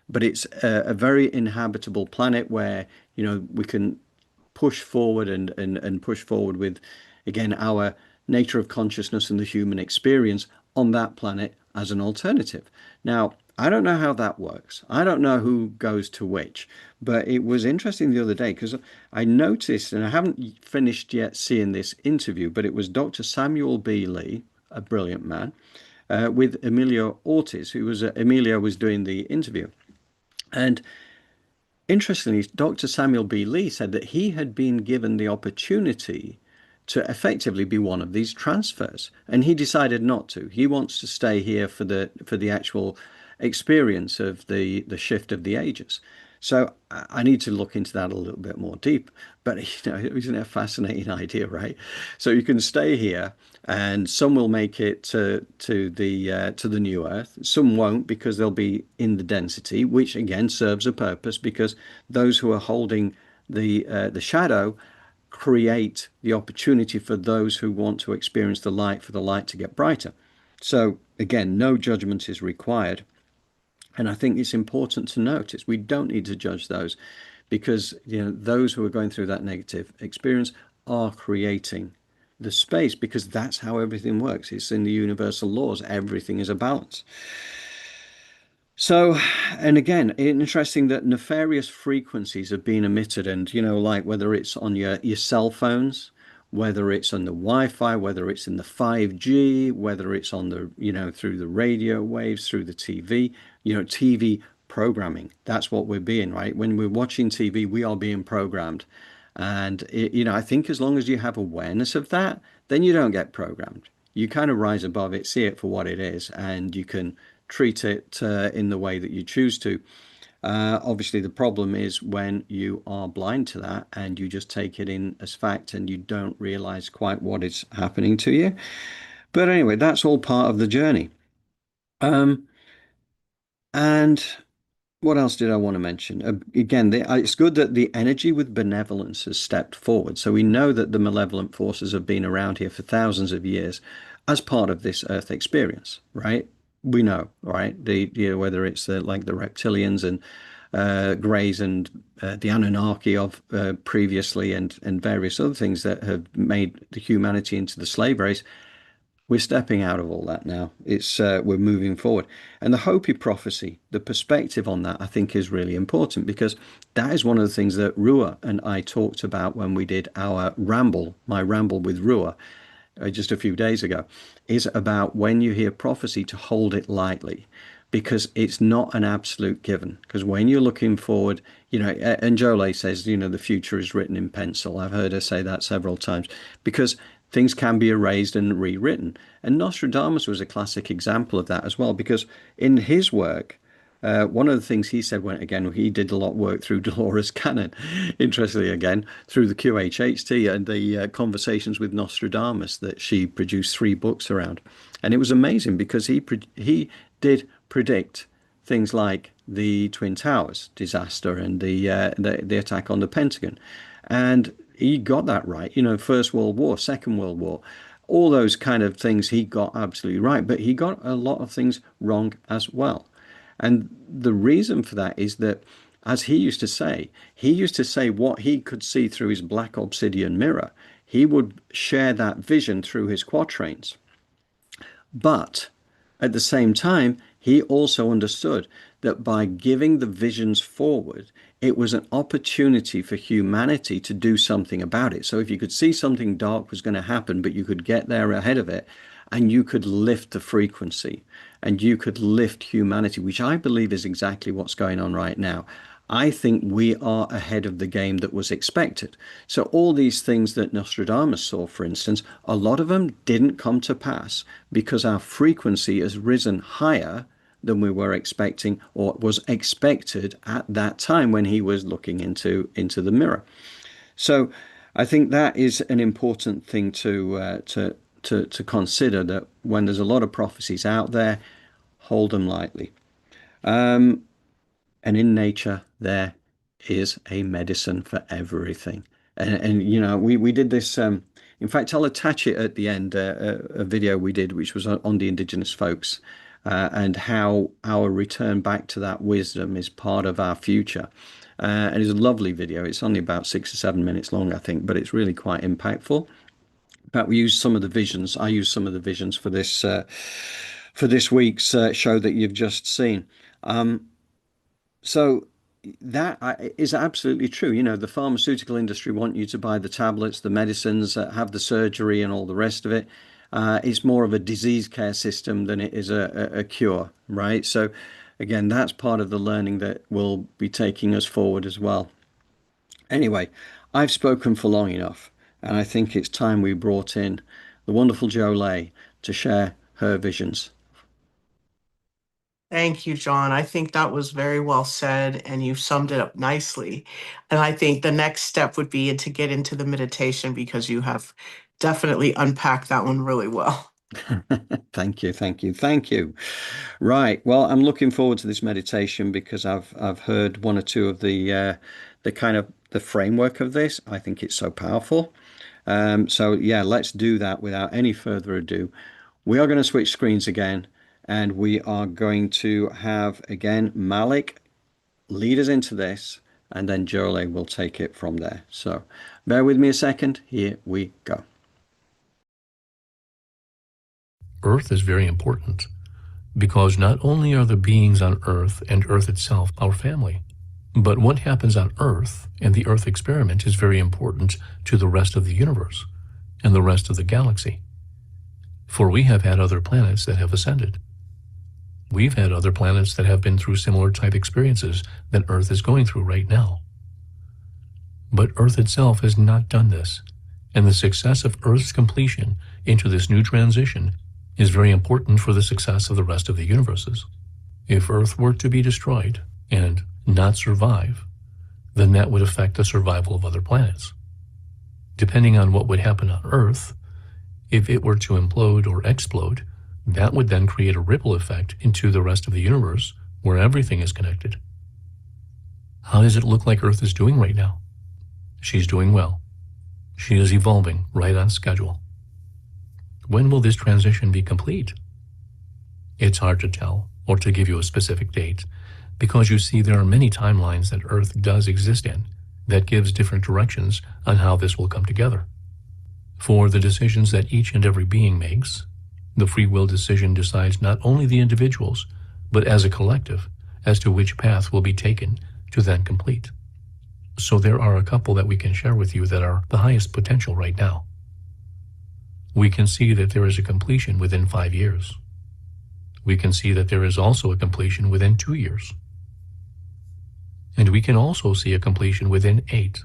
but it's a very inhabitable planet where, we can push forward and push forward with, again, our nature of consciousness and the human experience on that planet as an alternative. Now, I don't know how that works. I don't know who goes to which, but it was interesting the other day because I noticed, and I haven't finished yet seeing this interview, but it was Dr. Samuel B. Lee, a brilliant man, with Emilio Ortiz, who was Emilio was doing the interview. And interestingly, Dr. Samuel B. Lee said that he had been given the opportunity to effectively be one of these transfers, and he decided not to. He wants to stay here for the actual experience of the shift of the ages. So I need to look into that a little bit more deep. But isn't it a fascinating idea, right? So you can stay here, and some will make it to the new Earth. Some won't because they'll be in the density, which again serves a purpose because those who are holding the shadow create the opportunity for those who want to experience the light for the light to get brighter. So again, no judgment is required. And I think it's important to notice we don't need to judge those because those who are going through that negative experience are creating the space because that's how everything works. It's in the universal laws. Everything is a balance. So, and again, interesting that nefarious frequencies have been emitted, and like whether it's on your cell phones, whether it's on the Wi-Fi, whether it's in the 5G, whether it's on the through the radio waves, through the TV, TV programming. That's what we're being, right? When we're watching TV, we are being programmed, and I think as long as you have awareness of that, then you don't get programmed. You kind of rise above it, see it for what it is, and you can treat it in the way that you choose to. Obviously, the problem is when you are blind to that and you just take it in as fact and you don't realize quite what is happening to you. But anyway, that's all part of the journey. And what else did I want to mention? Again, it's good that the energy with benevolence has stepped forward. So we know that the malevolent forces have been around here for thousands of years as part of this Earth experience, right? We know, right? Whether it's like the reptilians and Greys and the Anunnaki of previously and various other things that have made the humanity into the slave race. We're stepping out of all that now. We're moving forward. And the Hopi prophecy, the perspective on that, I think is really important because that is one of the things that Rua and I talked about when we did our ramble, my ramble with Rua, just a few days ago, is about when you hear prophecy to hold it lightly because it's not an absolute given. Because when you're looking forward, and Jolay says, the future is written in pencil. I've heard her say that several times because things can be erased and rewritten. And Nostradamus was a classic example of that as well, because in his work, one of the things he said he did a lot of work through Dolores Cannon, interestingly, again, through the QHHT and the conversations with Nostradamus that she produced 3 books around. And it was amazing because he did predict things like the Twin Towers disaster and the attack on the Pentagon. And he got that right. First World War, Second World War, all those kind of things he got absolutely right. But he got a lot of things wrong as well. And the reason for that is that, as he used to say what he could see through his black obsidian mirror. He would share that vision through his quatrains. But at the same time, he also understood that by giving the visions forward, it was an opportunity for humanity to do something about it. So if you could see something dark was going to happen, but you could get there ahead of it, and you could lift the frequency, and you could lift humanity, which I believe is exactly what's going on right now. I think we are ahead of the game that was expected. So all these things that Nostradamus saw, for instance, a lot of them didn't come to pass because our frequency has risen higher than we were expecting or was expected at that time when he was looking into the mirror. So I think that is an important thing to consider, that when there's a lot of prophecies out there, hold them lightly. And in nature, there is a medicine for everything. And we did this. In fact, I'll attach it at the end, a video we did, which was on the indigenous folks, and how our return back to that wisdom is part of our future. And it's a lovely video. It's only about 6 or 7 minutes long, I think, but it's really quite impactful. In fact, we used some of the visions. I used some of the visions for this week's show that you've just seen. So that is absolutely true. The pharmaceutical industry want you to buy the tablets, the medicines, have the surgery and all the rest of it. It's more of a disease care system than it is a cure, right? So, again, that's part of the learning that will be taking us forward as well. Anyway, I've spoken for long enough, and I think it's time we brought in the wonderful Jo Lay to share her visions. Thank you, John. I think that was very well said, and you summed it up nicely. And I think the next step would be to get into the meditation because you have definitely unpacked that one really well. Thank you, thank you, thank you. Right. Well, I'm looking forward to this meditation because I've heard one or two of the kind of the framework of this. I think it's so powerful. So yeah, let's do that without any further ado. We are going to switch screens again, and we are going to have again Malik lead us into this, and then Jole will take it from there. So bear with me a second. Here we go. Earth is very important because not only are the beings on Earth and Earth itself our family, but what happens on Earth and the Earth experiment is very important to the rest of the universe and the rest of the galaxy. For we have had other planets that have ascended. We've had other planets that have been through similar type experiences that Earth is going through right now. But Earth itself has not done this, and the success of Earth's completion into this new transition is very important for the success of the rest of the universes. If Earth were to be destroyed and not survive, then that would affect the survival of other planets. Depending on what would happen on Earth, if it were to implode or explode, that would then create a ripple effect into the rest of the universe where everything is connected. How does it look like Earth is doing right now? She's doing well. She is evolving right on schedule. When will this transition be complete? It's hard to tell or to give you a specific date because you see there are many timelines that Earth does exist in that gives different directions on how this will come together. For the decisions that each and every being makes, the free will decision decides not only the individuals, but as a collective, as to which path will be taken to then complete. So there are a couple that we can share with you that are the highest potential right now. We can see that there is a completion within 5 years. We can see that there is also a completion within 2 years. And we can also see a completion within 8.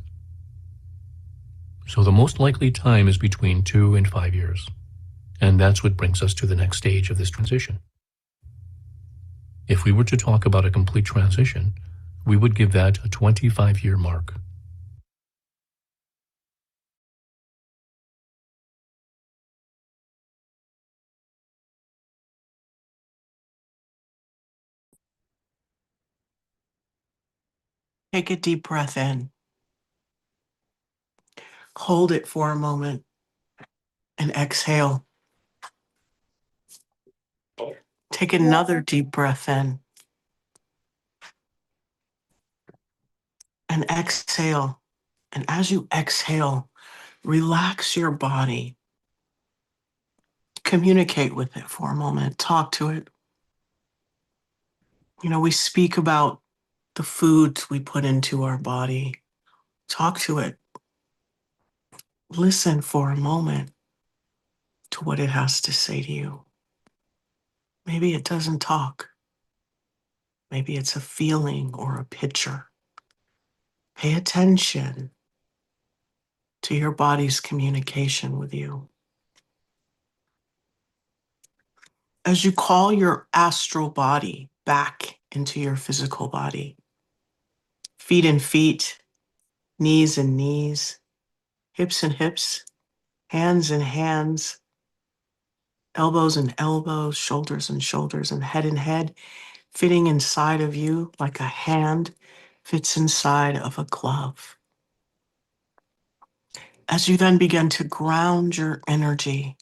So the most likely time is between 2 and 5 years. And that's what brings us to the next stage of this transition. If we were to talk about a complete transition, we would give that a 25-year mark. Take a deep breath in. Hold it for a moment and exhale. Take another deep breath in and exhale. And as you exhale, relax your body. Communicate with it for a moment. Talk to it. You know, we speak about the foods we put into our body. Talk to it. Listen for a moment to what it has to say to you. Maybe it doesn't talk. Maybe it's a feeling or a picture. Pay attention to your body's communication with you. As you call your astral body back into your physical body, feet and feet, knees and knees, hips and hips, hands and hands, elbows and elbows, shoulders and shoulders, and head, fitting inside of you like a hand fits inside of a glove. As you then begin to ground your energy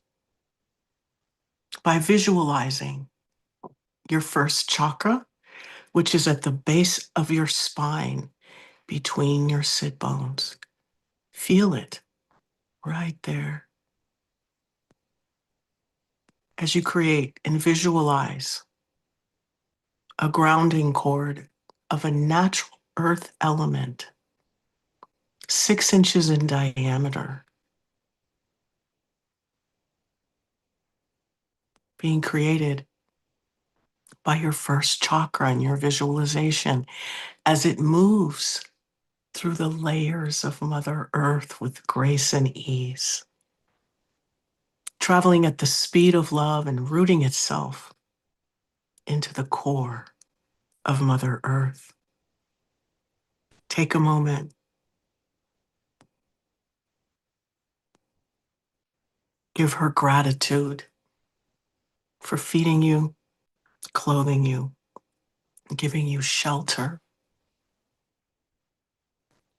by visualizing your first chakra, which is at the base of your spine between your sit bones. Feel it right there. As you create and visualize a grounding cord of a natural earth element, 6 inches in diameter, being created by your first chakra and your visualization as it moves through the layers of Mother Earth with grace and ease, traveling at the speed of love and rooting itself into the core of Mother Earth. Take a moment. Give her gratitude for feeding you, clothing you, giving you shelter.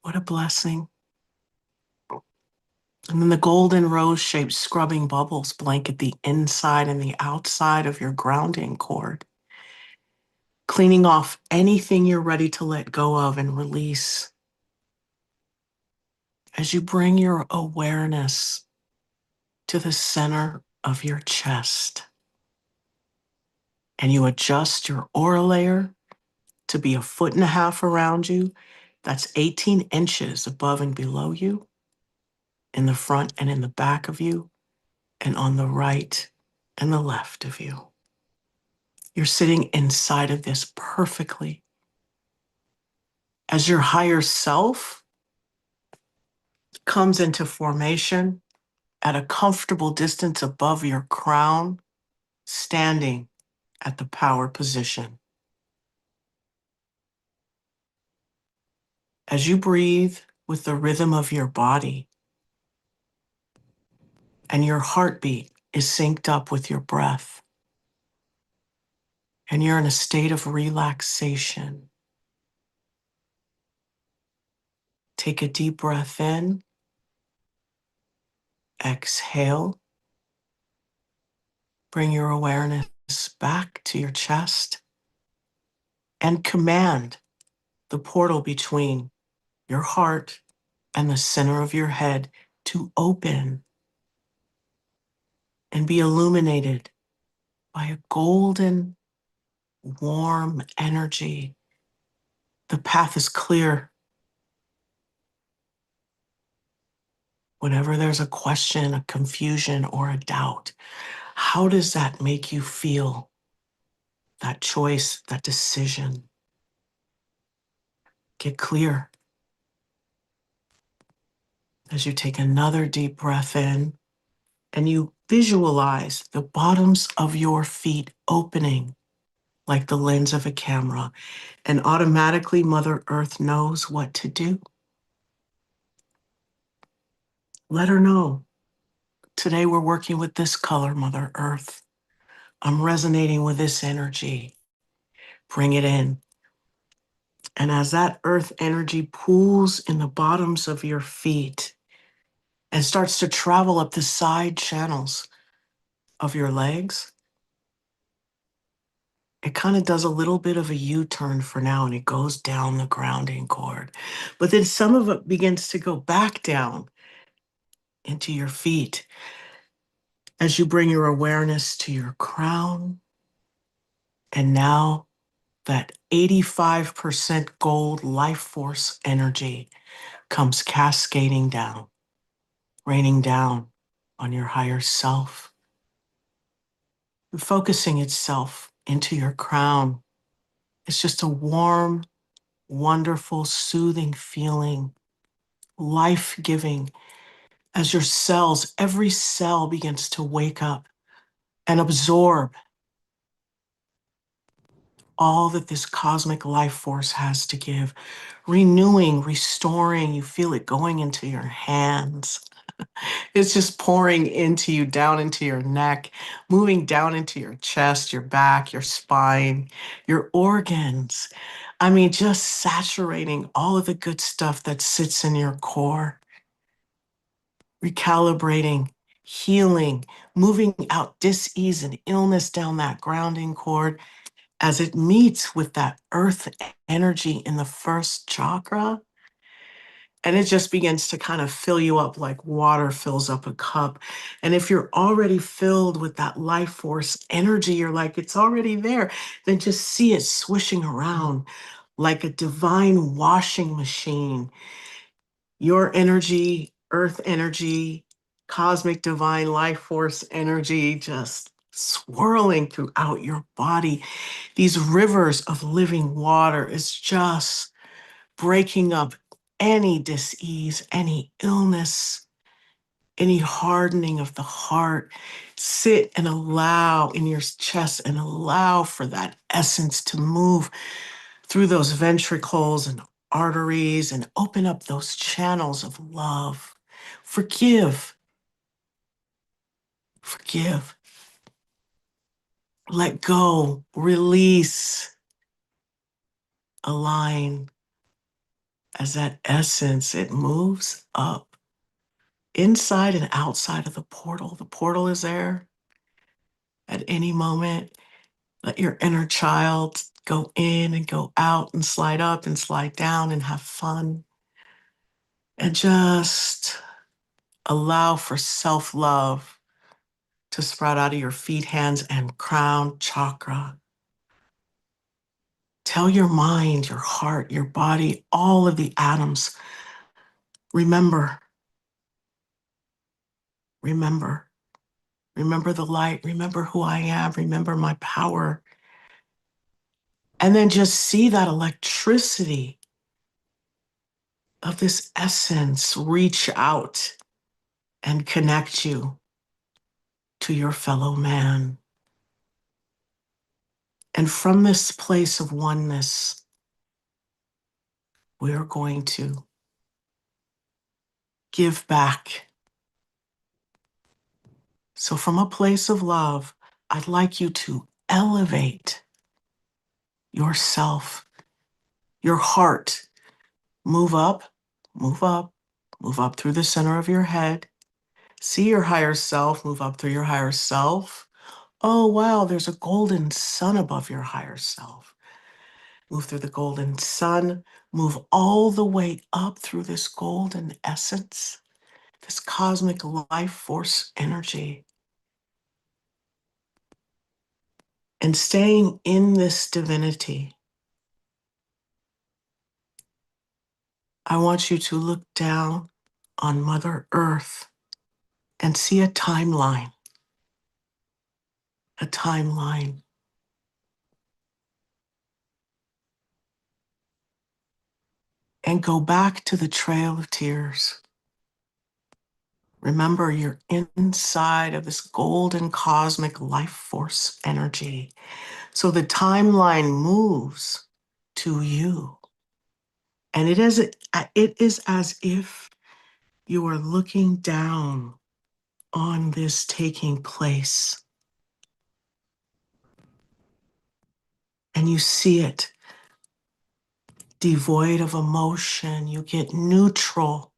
What a blessing. And then the golden rose-shaped scrubbing bubbles blanket the inside and the outside of your grounding cord, cleaning off anything you're ready to let go of and release. As you bring your awareness to the center of your chest, and you adjust your aura layer to be 1.5 feet around you, that's 18 inches above and below you, in the front and in the back of you, and on the right and the left of you. You're sitting inside of this perfectly. As your higher self comes into formation at a comfortable distance above your crown, standing at the power position. As you breathe with the rhythm of your body and your heartbeat is synced up with your breath, and you're in a state of relaxation, take a deep breath in, exhale, bring your awareness back to your chest, and command the portal between your heart and the center of your head to open and be illuminated by a golden, warm energy. The path is clear. Whenever there's a question, a confusion, or a doubt, how does that make you feel? That choice, that decision. Get clear. As you take another deep breath in and you visualize the bottoms of your feet opening like the lens of a camera, and automatically Mother Earth knows what to do. Let her know. Today we're working with this color, Mother Earth. I'm resonating with this energy. Bring it in. And as that earth energy pools in the bottoms of your feet and starts to travel up the side channels of your legs, it kind of does a little bit of a U-turn for now, and it goes down the grounding cord. But then some of it begins to go back down into your feet as you bring your awareness to your crown. And now that 85% gold life force energy comes cascading down, raining down on your higher self, focusing itself into your crown. It's just a warm, wonderful, soothing feeling, life-giving, as your cells, every cell begins to wake up and absorb all that this cosmic life force has to give, renewing, restoring. You feel it going into your hands. It's just pouring into you, down into your neck, moving down into your chest, your back, your spine, your organs. I mean, just saturating all of the good stuff that sits in your core, recalibrating, healing, moving out dis-ease and illness down that grounding cord as it meets with that earth energy in the first chakra. And it just begins to kind of fill you up like water fills up a cup. And if you're already filled with that life force energy, you're like, it's already there. Then just see it swishing around like a divine washing machine. Your energy, earth energy, cosmic divine life force energy just swirling throughout your body. These rivers of living water is just breaking up any dis-ease, any illness, any hardening of the heart. Sit and allow in your chest and allow for that essence to move through those ventricles and arteries and open up those channels of love. Forgive. Forgive. Let go. Release. Align. As that essence, it moves up inside and outside of the portal. The portal is there at any moment. Let your inner child go in and go out and slide up and slide down and have fun. And just allow for self-love to sprout out of your feet, hands, and crown chakra. Tell your mind, your heart, your body, all of the atoms, remember, remember, remember the light, remember who I am, remember my power. And then just see that electricity of this essence reach out and connect you to your fellow man. And from this place of oneness, we're going to give back. So from a place of love, I'd like you to elevate yourself, your heart. Move up, move up, move up through the center of your head. See your higher self, move up through your higher self. Oh, wow, there's a golden sun above your higher self. Move through the golden sun, move all the way up through this golden essence, this cosmic life force energy. And staying in this divinity, I want you to look down on Mother Earth and see a timeline. A timeline. And go back to the Trail of Tears. Remember, you're inside of this golden cosmic life force energy. So the timeline moves to you. And it is as if you are looking down on this taking place. And you see it devoid of emotion. You get neutral.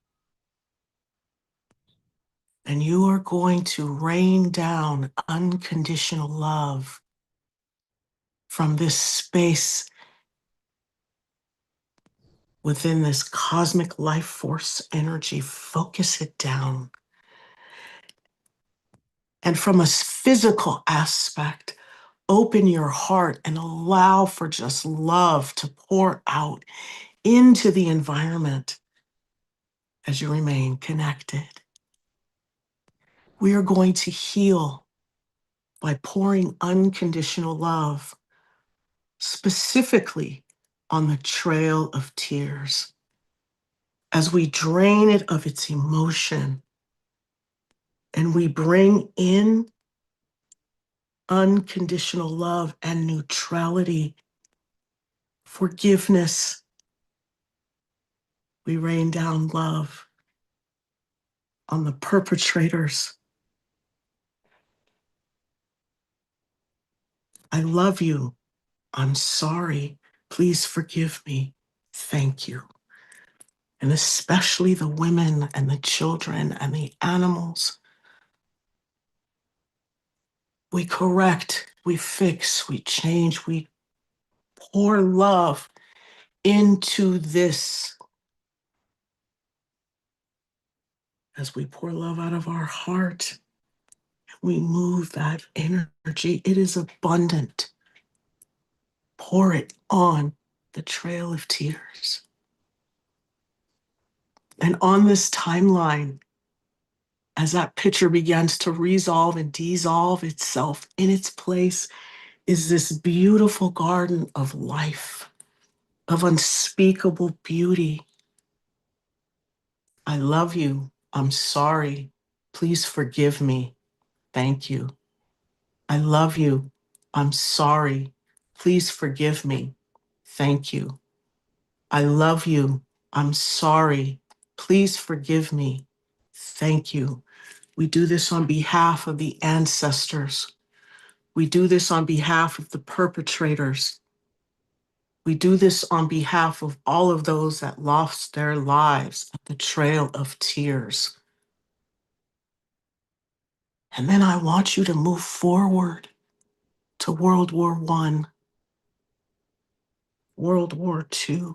And you are going to rain down unconditional love from this space within this cosmic life force energy. Focus it down. And from a physical aspect, open your heart and allow for just love to pour out into the environment as you remain connected. We are going to heal by pouring unconditional love, specifically on the Trail of Tears. As we drain it of its emotion and we bring in unconditional love and neutrality, forgiveness, we rain down love on the perpetrators. I love you. I'm sorry. Please forgive me. Thank you. And especially the women and the children and the animals. We correct, we fix, we change, we pour love into this. As we pour love out of our heart, we move that energy. It is abundant. Pour it on the Trail of Tears. And on this timeline, as that picture begins to resolve and dissolve itself, in its place is this beautiful garden of life, of unspeakable beauty. I love you. I'm sorry. Please forgive me. Thank you. I love you. I'm sorry. Please forgive me. Thank you. I love you. I'm sorry. Please forgive me. Thank you. We do this on behalf of the ancestors. We do this on behalf of the perpetrators. We do this on behalf of all of those that lost their lives at the Trail of Tears. And then I want you to move forward to World War I, World War II,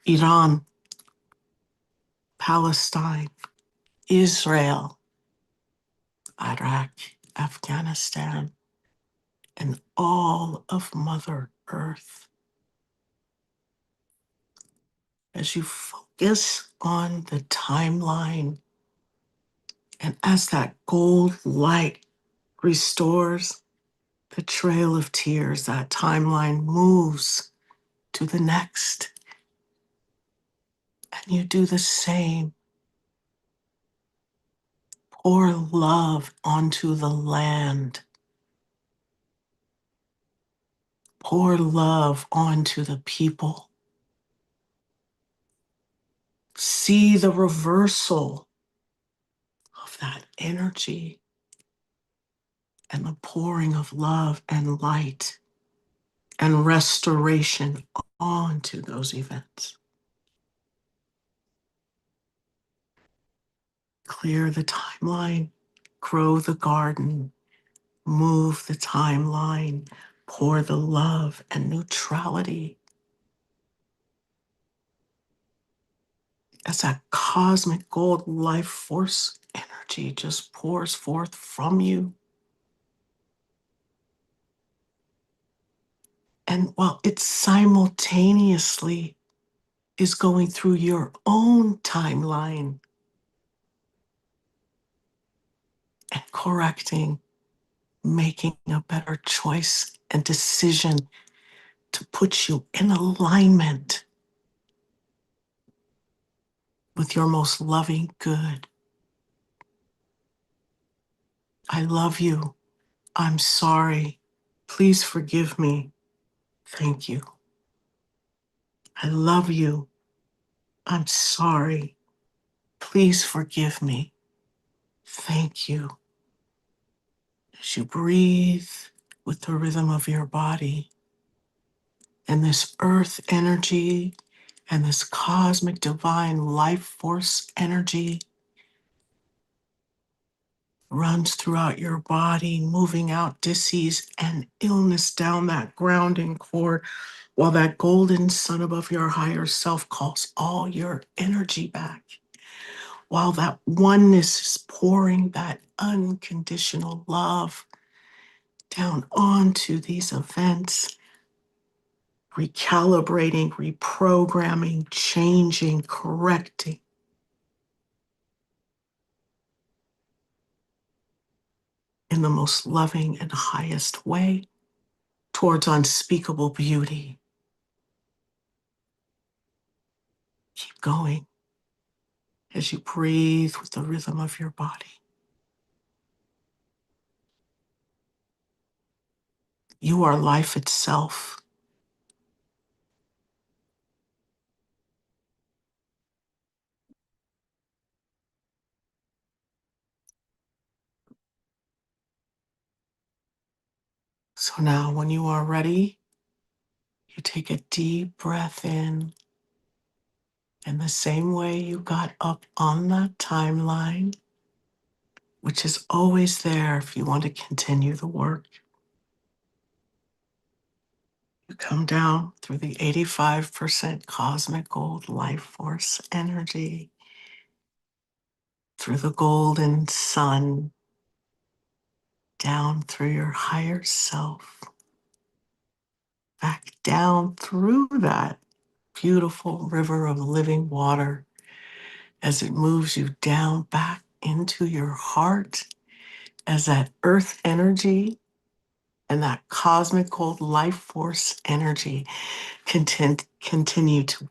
Iran, Palestine, Israel, Iraq, Afghanistan, and all of Mother Earth. As you focus on the timeline, and as that gold light restores the Trail of Tears, that timeline moves to the next. And you do the same. Pour love onto the land. Pour love onto the people. See the reversal of that energy and the pouring of love and light and restoration onto those events. Clear the timeline, grow the garden, move the timeline, pour the love and neutrality as that cosmic gold life force energy just pours forth from you. And while it simultaneously is going through your own timeline and correcting, making a better choice and decision to put you in alignment with your most loving good. I love you. I'm sorry. Please forgive me. Thank you. I love you. I'm sorry. Please forgive me. Thank you. As you breathe with the rhythm of your body and this earth energy and this cosmic divine life force energy runs throughout your body, moving out disease and illness down that grounding cord, while that golden sun above your higher self calls all your energy back, while that oneness is pouring that unconditional love down onto these events, recalibrating, reprogramming, changing, correcting in the most loving and highest way towards unspeakable beauty. Keep going as you breathe with the rhythm of your body. You are life itself. So now when you are ready, you take a deep breath in the same way you got up on that timeline, which is always there if you want to continue the work. You come down through the 85% cosmic gold life force energy, through the golden sun, down through your higher self, back down through that beautiful river of living water, as it moves you down back into your heart, as that earth energy and that cosmic gold life force energy continue to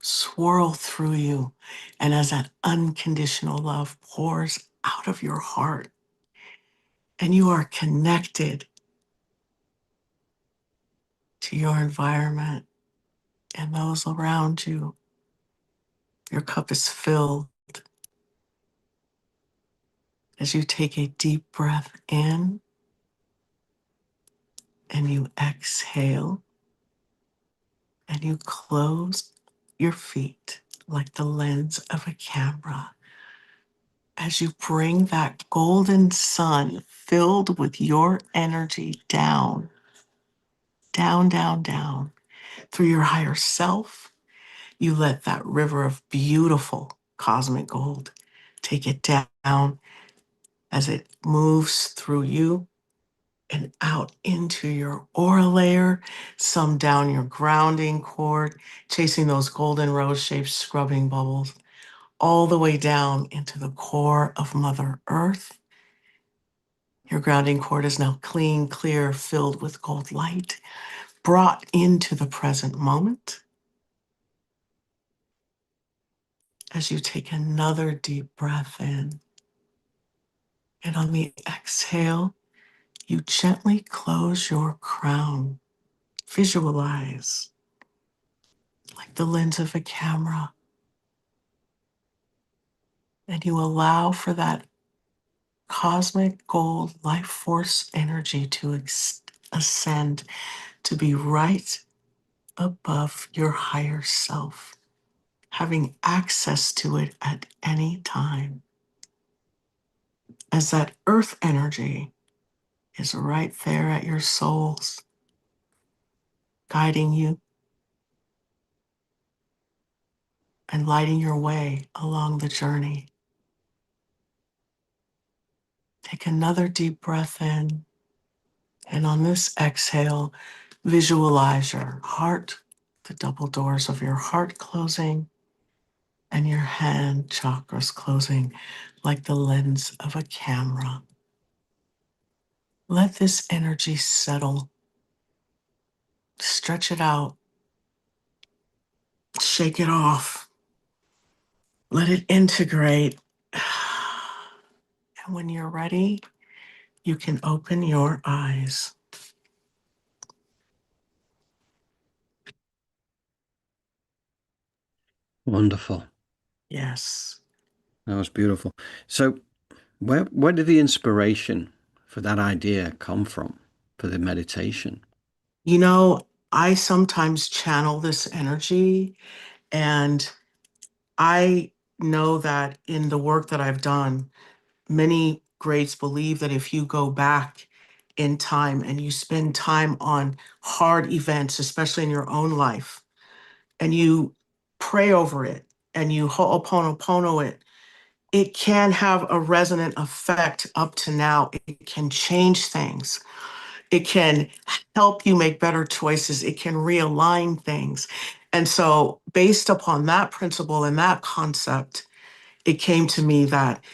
swirl through you. And as that unconditional love pours out of your heart, and you are connected to your environment and those around you, your cup is filled as you take a deep breath in and you exhale and you close your feet like the lens of a camera as you bring that golden sun filled with your energy down, down, down, down through your higher self. You let that river of beautiful cosmic gold take it down as it moves through you and out into your aura layer, some down your grounding cord, chasing those golden rose-shaped scrubbing bubbles, all the way down into the core of Mother Earth. Your grounding cord is now clean, clear, filled with gold light, brought into the present moment. As you take another deep breath in, and on the exhale, you gently close your crown. Visualize like the lens of a camera, and you allow for that cosmic gold life force energy to ascend, to be right above your higher self, having access to it at any time. As that earth energy is right there at your soles, guiding you and lighting your way along the journey. Take another deep breath in, and on this exhale, visualize your heart, the double doors of your heart closing, and your hand chakras closing like the lens of a camera. Let this energy settle, stretch it out, shake it off, let it integrate. And when you're ready, you can open your eyes. Wonderful. Yes. That was beautiful. So, where did the inspiration for that idea come from for the meditation? You know, I sometimes channel this energy, and I know that in the work that I've done, many greats believe that if you go back in time and you spend time on hard events, especially in your own life, and you pray over it and you ho'oponopono it, it can have a resonant effect up to now. It can change things. It can help you make better choices. It can realign things. And so, based upon that principle and that concept, it came to me that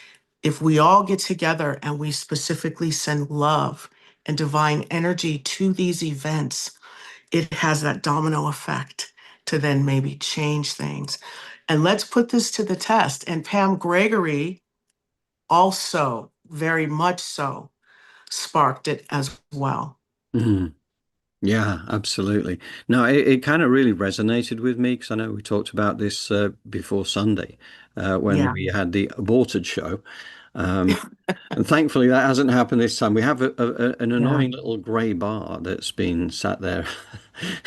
if we all get together and we specifically send love and divine energy to these events, it has that domino effect to then maybe change things. And let's put this to the test. And Pam Gregory also, very much so, sparked it as well. Mhm. Yeah, absolutely. No, it kind of really resonated with me because I know we talked about this before Sunday when Yeah. we had the aborted show. Um, and thankfully, that hasn't happened this time. We have an Yeah. annoying little grey bar that's been sat there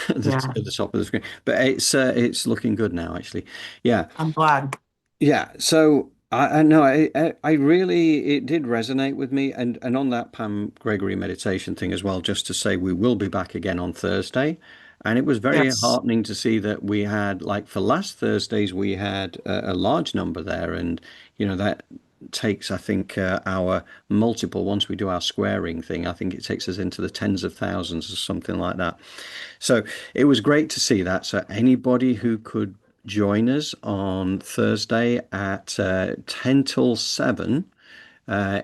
Yeah. at the top of the screen, but it's looking good now, actually. Yeah, I'm glad. yeah. So I know I really it did resonate with me, and on that Pam Gregory meditation thing as well. Just to say, we will be back again on Thursday, and it was very Yes. heartening to see that we had like for last Thursdays we had a large number there, and that takes I think our multiple once we do our squaring thing. I think it takes us into the tens of thousands or something like that. So it was great to see that. So anybody who could join us on Thursday at 10 till 7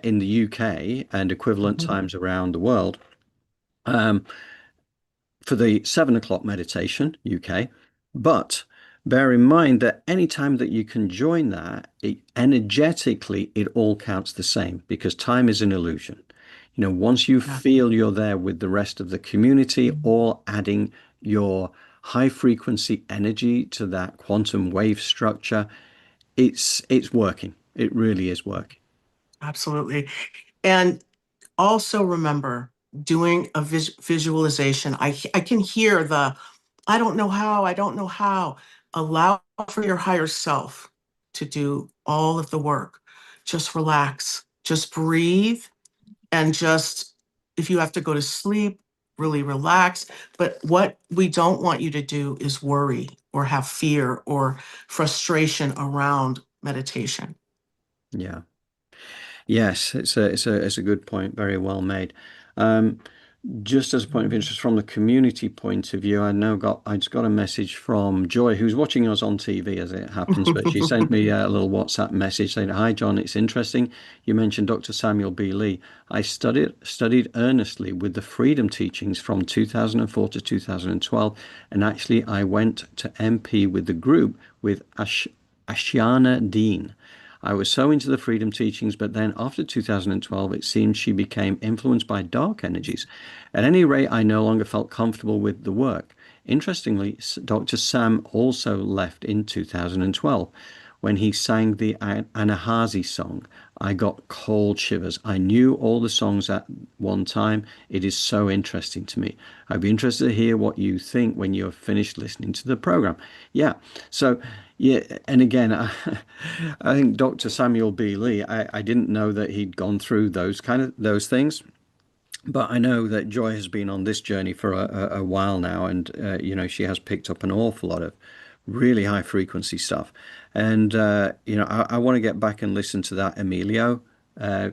in the UK and equivalent Mhm. times around the world um, for the 7 o'clock meditation, UK. But bear in mind that any time that you can join that, energetically, it all counts the same because time is an illusion. Once you Yeah. feel you're there with the rest of the community, all adding your high frequency energy to that quantum wave structure, it's working. It really is working. Absolutely. And also remember doing a visualization. I can hear the, I don't know how. Allow for your higher self to do all of the work. Just relax, just breathe, and just, if you have to go to sleep, really relax. But what we don't want you to do is worry or have fear or frustration around meditation. Yeah. Yes, it's a good point. Very well made. Um, just as a point of interest from the community point of view, I just got a message from Joy, who's watching us on TV as it happens, but she sent me a little WhatsApp message saying, "Hi John, it's interesting. You mentioned Dr. Samuel B. Lee. I studied earnestly with the Freedom Teachings from 2004 to 2012, and actually I went to MP with the group with Ashiana Dean. I was so into the freedom teachings, but then after 2012, it seemed she became influenced by dark energies. At any rate, I no longer felt comfortable with the work. Interestingly, Dr. Sam also left in 2012. When he sang the Anahazi song, I got cold shivers. I knew all the songs at one time. It is so interesting to me. I'd be interested to hear what you think when you're finished listening to the program." Yeah. So, yeah. And again, I think Dr. Samuel B. Lee, I didn't know that he'd gone through those things. But I know that Joy has been on this journey for a while now, and she has picked up an awful lot of really high frequency stuff. And I want to get back and listen to that Emilio uh,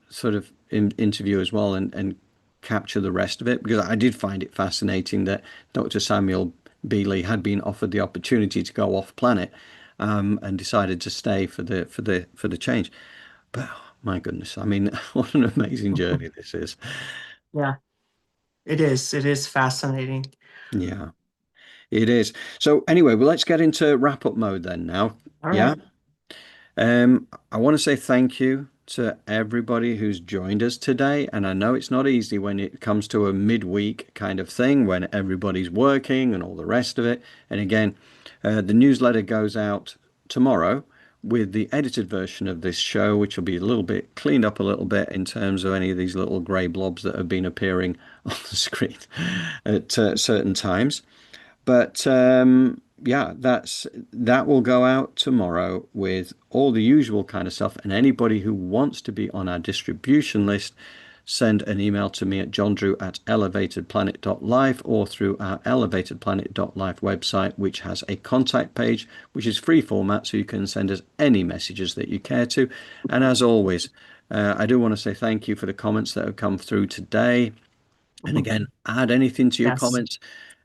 sort of interview as well, and capture the rest of it because I did find it fascinating that Dr. Samuel Beeley had been offered the opportunity to go off planet and decided to stay for the change. But oh, my goodness, I mean, what an amazing journey this is. Yeah, it is. It is fascinating. Yeah, it is. So anyway, well, let's get into wrap up mode then now. All Yeah. right. I want to say thank you to everybody who's joined us today. And I know it's not easy when it comes to a midweek kind of thing when everybody's working and all the rest of it. And again, the newsletter goes out tomorrow with the edited version of this show, which will be a little bit cleaned up a little bit in terms of any of these little grey blobs that have been appearing on the screen at certain times. But yeah, that will go out tomorrow with all the usual kind of stuff. And anybody who wants to be on our distribution list, send an email to me at johndrew@elevatedplanet.life or through our elevatedplanet.life website, which has a contact page, which is free format, so you can send us any messages that you care to. And as always, I do want to say thank you for the comments that have come through today. And again, add anything to your Yes. comments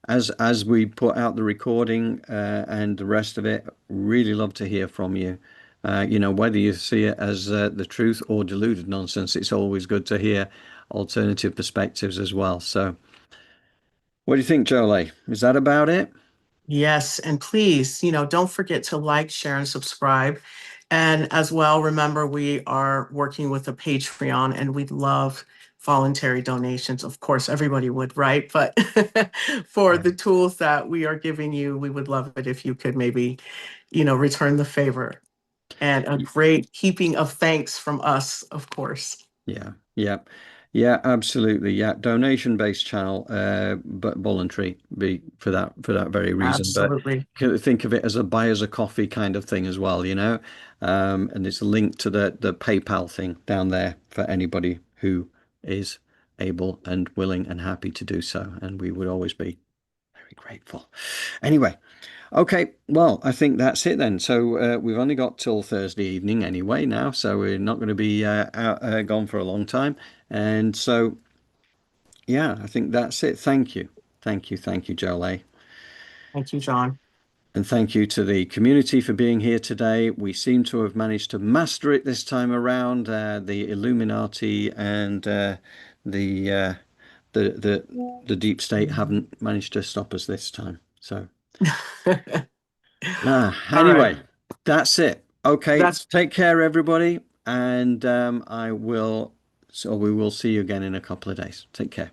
as we put out the recording and the rest of it. Really love to hear from you. Whether you see it as the truth or deluded nonsense, it's always good to hear alternative perspectives as well. So, what do you think, Jolie? Is that about it? Yes. And please, don't forget to like, share, and subscribe. And as well, remember, we are working with a Patreon and we'd love voluntary donations. Of course, everybody would, right? But for the tools that we are giving you, we would love it if you could maybe, return the favor. And a great heaping of thanks from us, of course. Yeah, yeah, yeah, absolutely. Yeah, donation-based channel, but voluntary be for that very reason. But Absolutely. think of it as a buy as a coffee kind of thing as well, and it's a link to the PayPal thing down there for anybody who is able and willing and happy to do so, and we would always be very grateful. Anyway, okay, well, I think that's it then. So we've only got till Thursday evening anyway now, so we're not going to be gone for a long time. And so, yeah, I think that's it. Thank you. Thank you. Thank you, Jolie. Thank you, John. And thank you to the community for being here today. We seem to have managed to master it this time around. The Illuminati and the the deep state haven't managed to stop us this time. So All right. anyway, that's it. Okay, That's take care, everybody, and we will see you again in a couple of days. Take care.